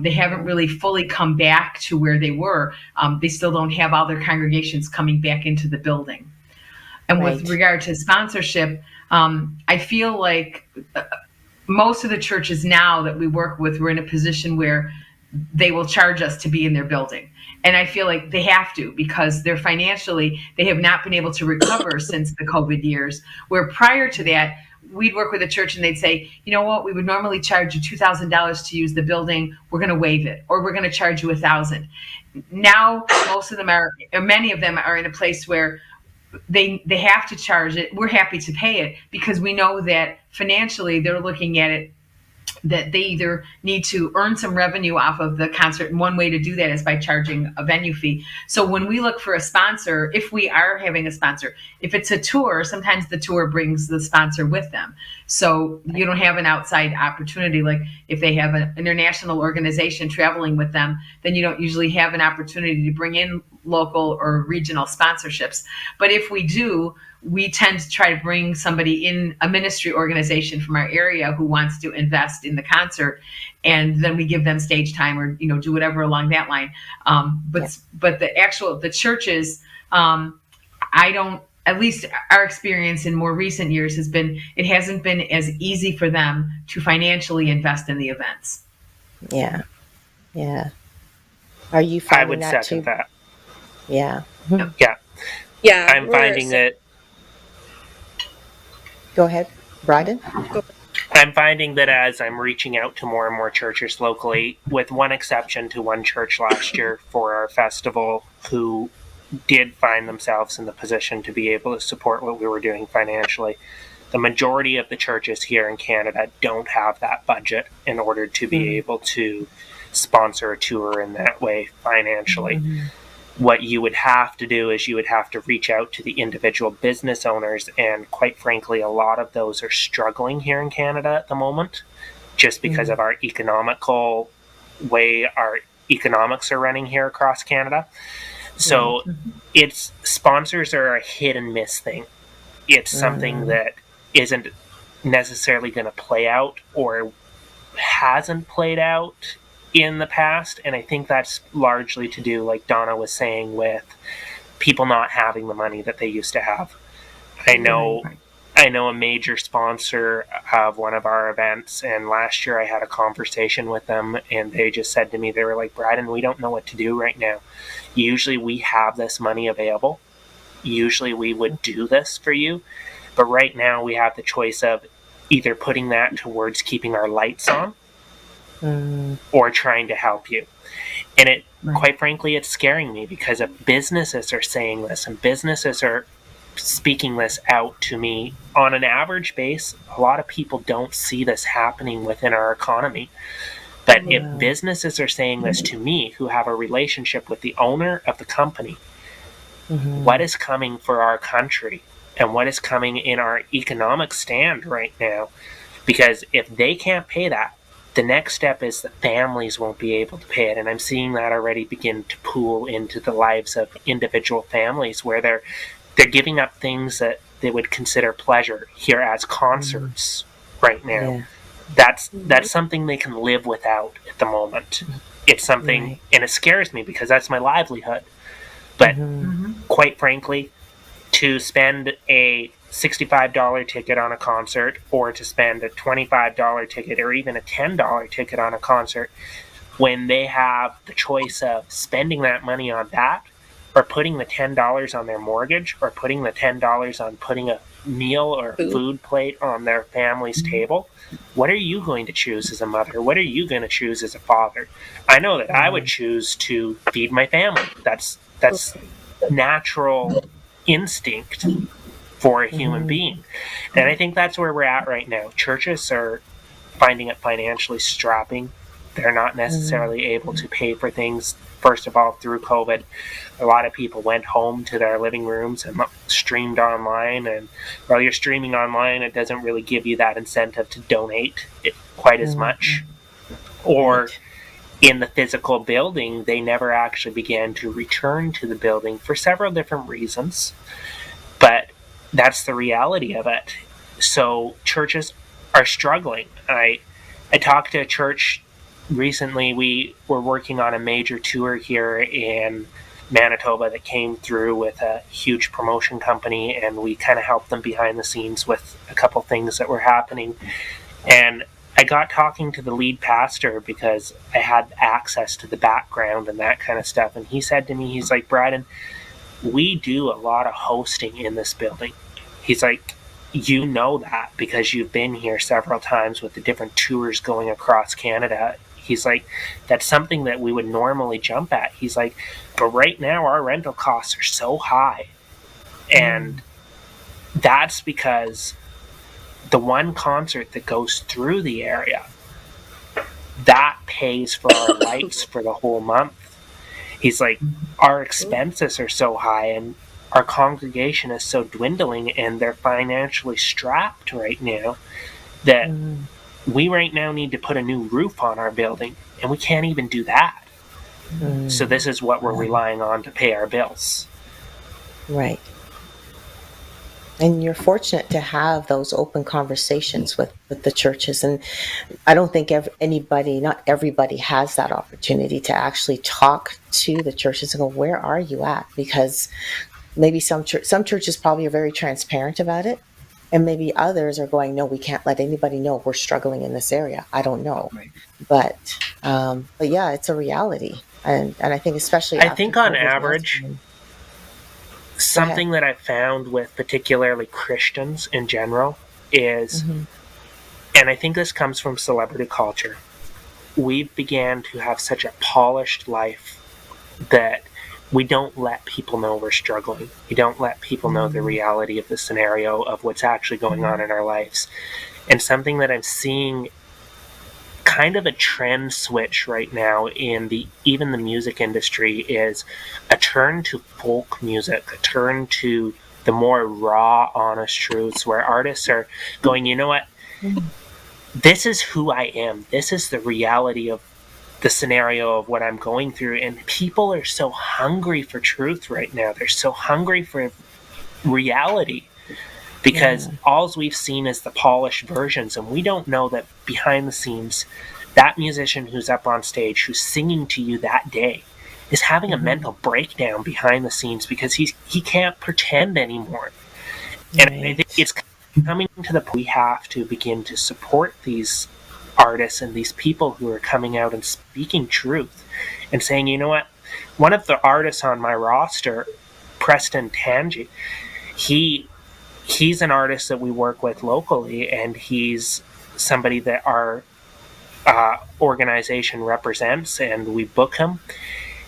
They haven't really fully come back to where they were. They still don't have all their congregations coming back into the building. And with regard to sponsorship, I feel like most of the churches now that we work with, we're in a position where they will charge us to be in their building. And I feel like they have to, because they have not been able to recover since the COVID years, where prior to that, we'd work with a church and they'd say, you know what, we would normally charge you $2,000 to use the building. We're going to waive it, or we're going to charge you $1,000. Now, many of them are in a place where they have to charge it. We're happy to pay it because we know that financially they're looking at it that they either need to earn some revenue off of the concert, and one way to do that is by charging a venue fee. So when we look for a sponsor, if we are having a sponsor, if it's a tour, sometimes the tour brings the sponsor with them. So you don't have an outside opportunity. Like if they have an international organization traveling with them, then you don't usually have an opportunity to bring in local or regional sponsorships. But if we do, we tend to try to bring somebody in, a ministry organization from our area who wants to invest in the concert, and then we give them stage time or do whatever along that line. But the churches, at least our experience in more recent years has been, it hasn't been as easy for them to financially invest in the events. Yeah. Are you finding I would that second too? that. Yeah. Yeah. I'm finding that. Go ahead, Bhryden. I'm finding that as I'm reaching out to more and more churches locally, with one exception to one church last year for our festival, who did find themselves in the position to be able to support what we were doing financially, the majority of the churches here in Canada don't have that budget in order to be able to sponsor a tour in that way financially. What you would have to do is you would have to reach out to the individual business owners, and quite frankly, a lot of those are struggling here in Canada at the moment, just because of our economical way our economics are running here across Canada. So it's sponsors are a hit and miss thing. It's something that isn't necessarily going to play out or hasn't played out in the past, and I think that's largely to do, like Donna was saying, with people not having the money that they used to have. I know a major sponsor of one of our events, and last year I had a conversation with them, and they just said to me, they were like, Bhryden, we don't know what to do right now. Usually we have this money available. Usually we would do this for you, but right now we have the choice of either putting that towards keeping our lights on or trying to help you. And quite frankly, it's scaring me, because if businesses are saying this and businesses are speaking this out to me on an average base, a lot of people don't see this happening within our economy. But if businesses are saying this to me, who have a relationship with the owner of the company, what is coming for our country and what is coming in our economic stand right now? Because if they can't pay that, the next step is the families won't be able to pay it. And I'm seeing that already begin to pool into the lives of individual families, where they're giving up things that they would consider pleasure here as concerts right now. That's something they can live without at the moment. It's something, and it scares me because that's my livelihood. But quite frankly, to spend a $65 ticket on a concert, or to spend a $25 ticket or even a $10 ticket on a concert, when they have the choice of spending that money on that, or putting the $10 on their mortgage, or putting the $10 on putting a meal or food plate on their family's table, what are you going to choose as a mother? What are you going to choose as a father? I know that I would choose to feed my family. That's natural instinct for a human being. And I think that's where we're at right now. Churches are finding it financially strapping. They're not necessarily able to pay for things first of all, through COVID, a lot of people went home to their living rooms and streamed online. And while you're streaming online, it doesn't really give you that incentive to donate it quite as much. Or in the physical building, they never actually began to return to the building for several different reasons. But that's the reality of it. So churches are struggling. I talked to a church recently. We were working on a major tour here in Manitoba that came through with a huge promotion company, and we kind of helped them behind the scenes with a couple things that were happening. And I got talking to the lead pastor because I had access to the background and that kind of stuff. And he said to me, he's like, Bhryden, we do a lot of hosting in this building. He's like, you know that because you've been here several times with the different tours going across Canada. He's like, that's something that we would normally jump at. He's like, but right now our rental costs are so high. And that's because the one concert that goes through the area, that pays for our lights for the whole month. He's like, our expenses are so high and our congregation is so dwindling and they're financially strapped right now that we right now need to put a new roof on our building, and we can't even do that. So this is what we're relying on to pay our bills. Right. And you're fortunate to have those open conversations with the churches. And I don't think not everybody has that opportunity to actually talk to the churches and go, where are you at? Because maybe some churches probably are very transparent about it. And maybe others are going, no, we can't let anybody know we're struggling in this area. I don't know. Right. But yeah, it's a reality. And I think especially I think on average, something that I found with particularly Christians in general is, and I think this comes from celebrity culture, we began to have such a polished life that we don't let people know we're struggling. We don't let people know the reality of the scenario of what's actually going on in our lives. And something that I'm seeing kind of a trend switch right now in even the music industry is a turn to folk music, a turn to the more raw, honest truths where artists are going, you know what? This is who I am. This is the reality of the scenario of what I'm going through. And people are so hungry for truth right now. They're so hungry for reality because all we've seen is the polished versions, and we don't know that behind the scenes, that musician who's up on stage, who's singing to you that day, is having a mental breakdown behind the scenes because he can't pretend anymore. And I think it's coming to the point we have to begin to support these artists and these people who are coming out and speaking truth and saying, you know what, one of the artists on my roster, Preston Tangi, he's an artist that we work with locally, and he's somebody that our organization represents, and we book him.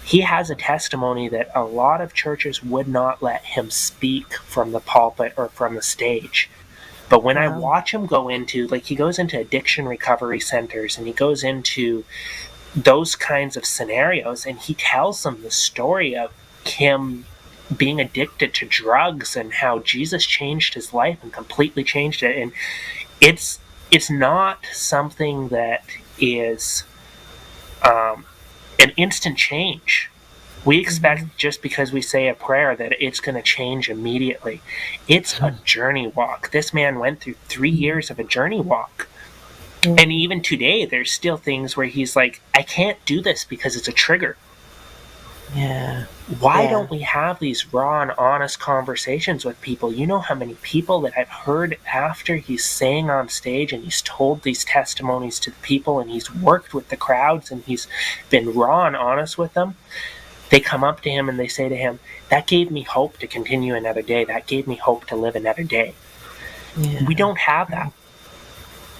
He has a testimony that a lot of churches would not let him speak from the pulpit or from the stage. But when I watch him go into, like, he goes into addiction recovery centers and he goes into those kinds of scenarios, and he tells them the story of him being addicted to drugs and how Jesus changed his life and completely changed it. And it's not something that is an instant change. We expect just because we say a prayer that it's going to change immediately. It's a journey walk. This man went through 3 years of a journey walk. And even today, there's still things where he's like, I can't do this because it's a trigger. Yeah. Why don't we have these raw and honest conversations with people? You know how many people that I've heard after he's sang on stage and he's told these testimonies to the people and he's worked with the crowds and he's been raw and honest with them. They come up to him and they say to him, that gave me hope to continue another day. That gave me hope to live another day. Yeah. We don't have that.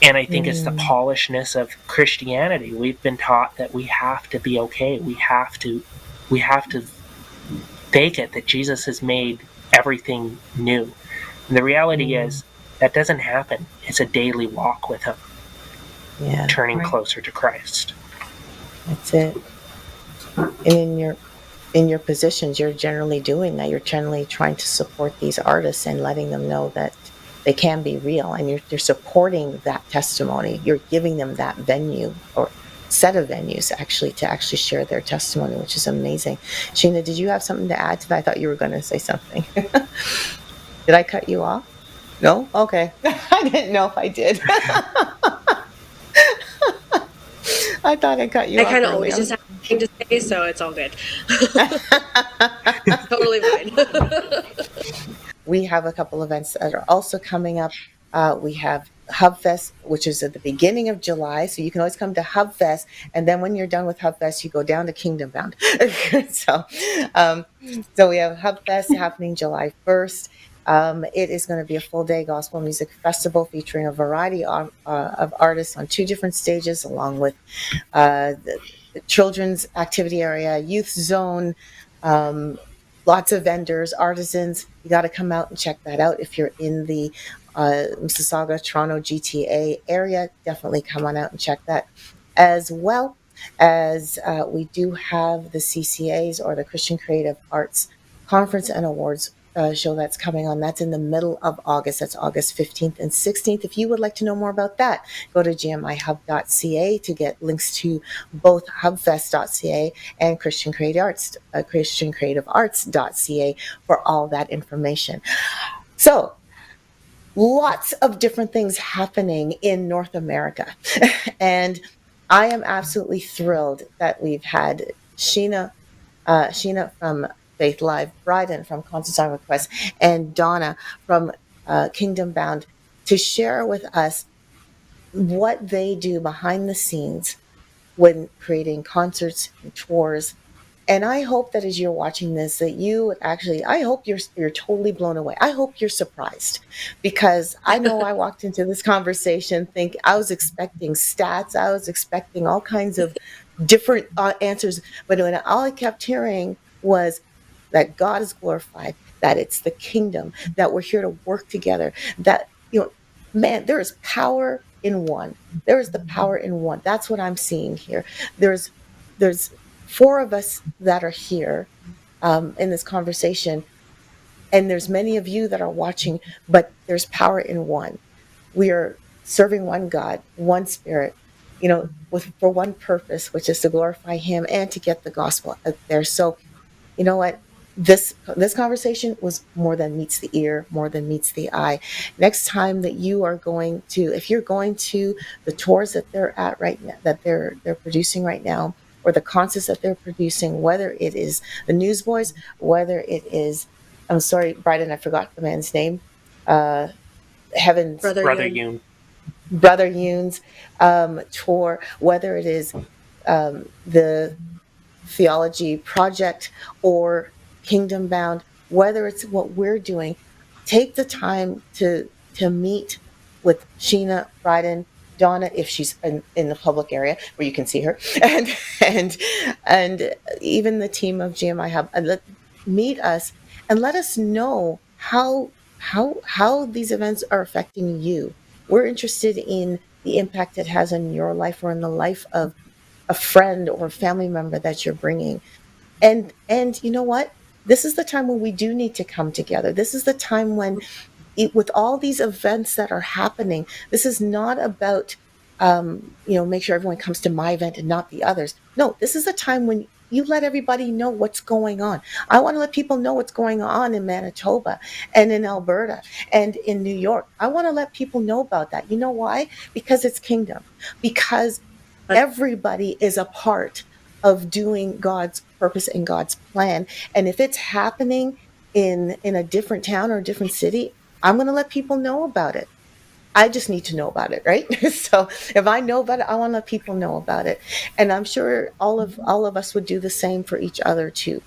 And I think it's the polishedness of Christianity. We've been taught that we have to be okay. We have to fake it, that Jesus has made everything new. And the reality is that doesn't happen. It's a daily walk with him. Turning closer to Christ. That's it. And in your positions, you're generally doing that. You're generally trying to support these artists and letting them know that they can be real, and you're supporting that testimony. You're giving them that venue or set of venues actually to actually share their testimony, which is amazing. Sheena, did you have something to add to that? I thought you were going to say something. Did I cut you off? No? Okay. I didn't know if I did. I thought I cut you I off kind of always earlier. just have something to say, so it's all good. Totally fine. We have a couple events that are also coming up. We have HubFest, which is at the beginning of July. So you can always come to HubFest. And then when you're done with HubFest, you go down to Kingdom Bound. so, um, so we have HubFest happening July 1st. It is going to be a full day gospel music festival featuring a variety of artists on two different stages, along with the children's activity area, youth zone, um, lots of vendors, artisans. You got to come out and check that out. If you're in the Mississauga, Toronto, GTA area, definitely come on out and check that. As well as we do have the CCAs, or the Christian Creative Arts Conference and Awards show that's coming on. That's in the middle of August. That's August 15th and 16th. If you would like to know more about that, go to gmihub.ca to get links to both hubfest.ca and christiancreativearts.ca for all that information. So, lots of different things happening in North America. And I am absolutely thrilled that we've had Sheena from FaithLive, Bhryden from Concerts on Request, and Donna from Kingdom Bound to share with us what they do behind the scenes when creating concerts and tours. And I hope that as you're watching this, that you actually, I hope you're totally blown away. I hope you're surprised, because I know I walked into this conversation think I was expecting stats, I was expecting all kinds of different answers, but when all I kept hearing was that God is glorified, that it's the kingdom, that we're here to work together, that, man, there is power in one. There is the power in one. That's what I'm seeing here. There's four of us that are here in this conversation, and there's many of you that are watching, but there's power in one. We are serving one God, one Spirit, for one purpose, which is to glorify Him and to get the gospel out there. So, you know what? This conversation was more than meets the ear, more than meets the eye. Next time that you are going to, if you're going to the tours that they're at right now, that they're producing right now, or the concerts that they're producing, whether it is the Newsboys, whether it is, I'm sorry, Bryden, I forgot the man's name, Heaven's Brother Brother Yun. Yoon. Brother Yoon's tour, whether it is the Theology Project or Kingdom Bound, whether it's what we're doing, take the time to meet with Sheena, Bryden, Donna, if she's in the public area where you can see her, and and even the team of GMIHub, and meet us and let us know how these events are affecting you. We're interested in the impact it has on your life or in the life of a friend or a family member that you're bringing. And you know what, this is the time when we do need to come together. This is the time when, with all these events that are happening, this is not about make sure everyone comes to my event and not the others. No, this is a time when you let everybody know what's going on. I want to let people know what's going on in Manitoba and in Alberta and in New York. I want to let people know about that. You know why? Because it's kingdom. Because everybody is a part of doing God's purpose and God's plan. And if it's happening in a different town or a different city, I'm going to let people know about it. I just need to know about it, right? So if I know about it, I want to let people know about it. And I'm sure all of us would do the same for each other too.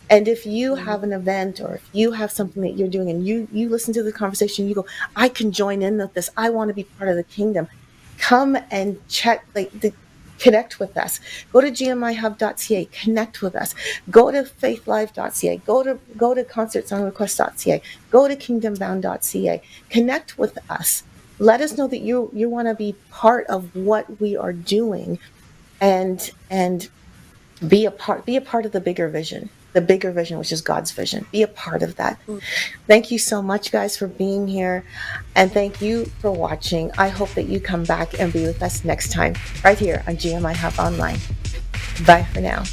And if you have an event, or if you have something that you're doing and you listen to the conversation, you go, I can join in with this. I want to be part of the kingdom. Come and check, connect with us. Go to gmihub.ca, connect with us. Go to faithlive.ca, go to concertsonrequest.ca, go to kingdombound.ca. Connect with us. Let us know that you want to be part of what we are doing, and Be a part of the bigger vision. The bigger vision, which is God's vision. Be a part of that. Thank you so much, guys, for being here. And thank you for watching. I hope that you come back and be with us next time, right here on GMI Hub Online. Bye for now.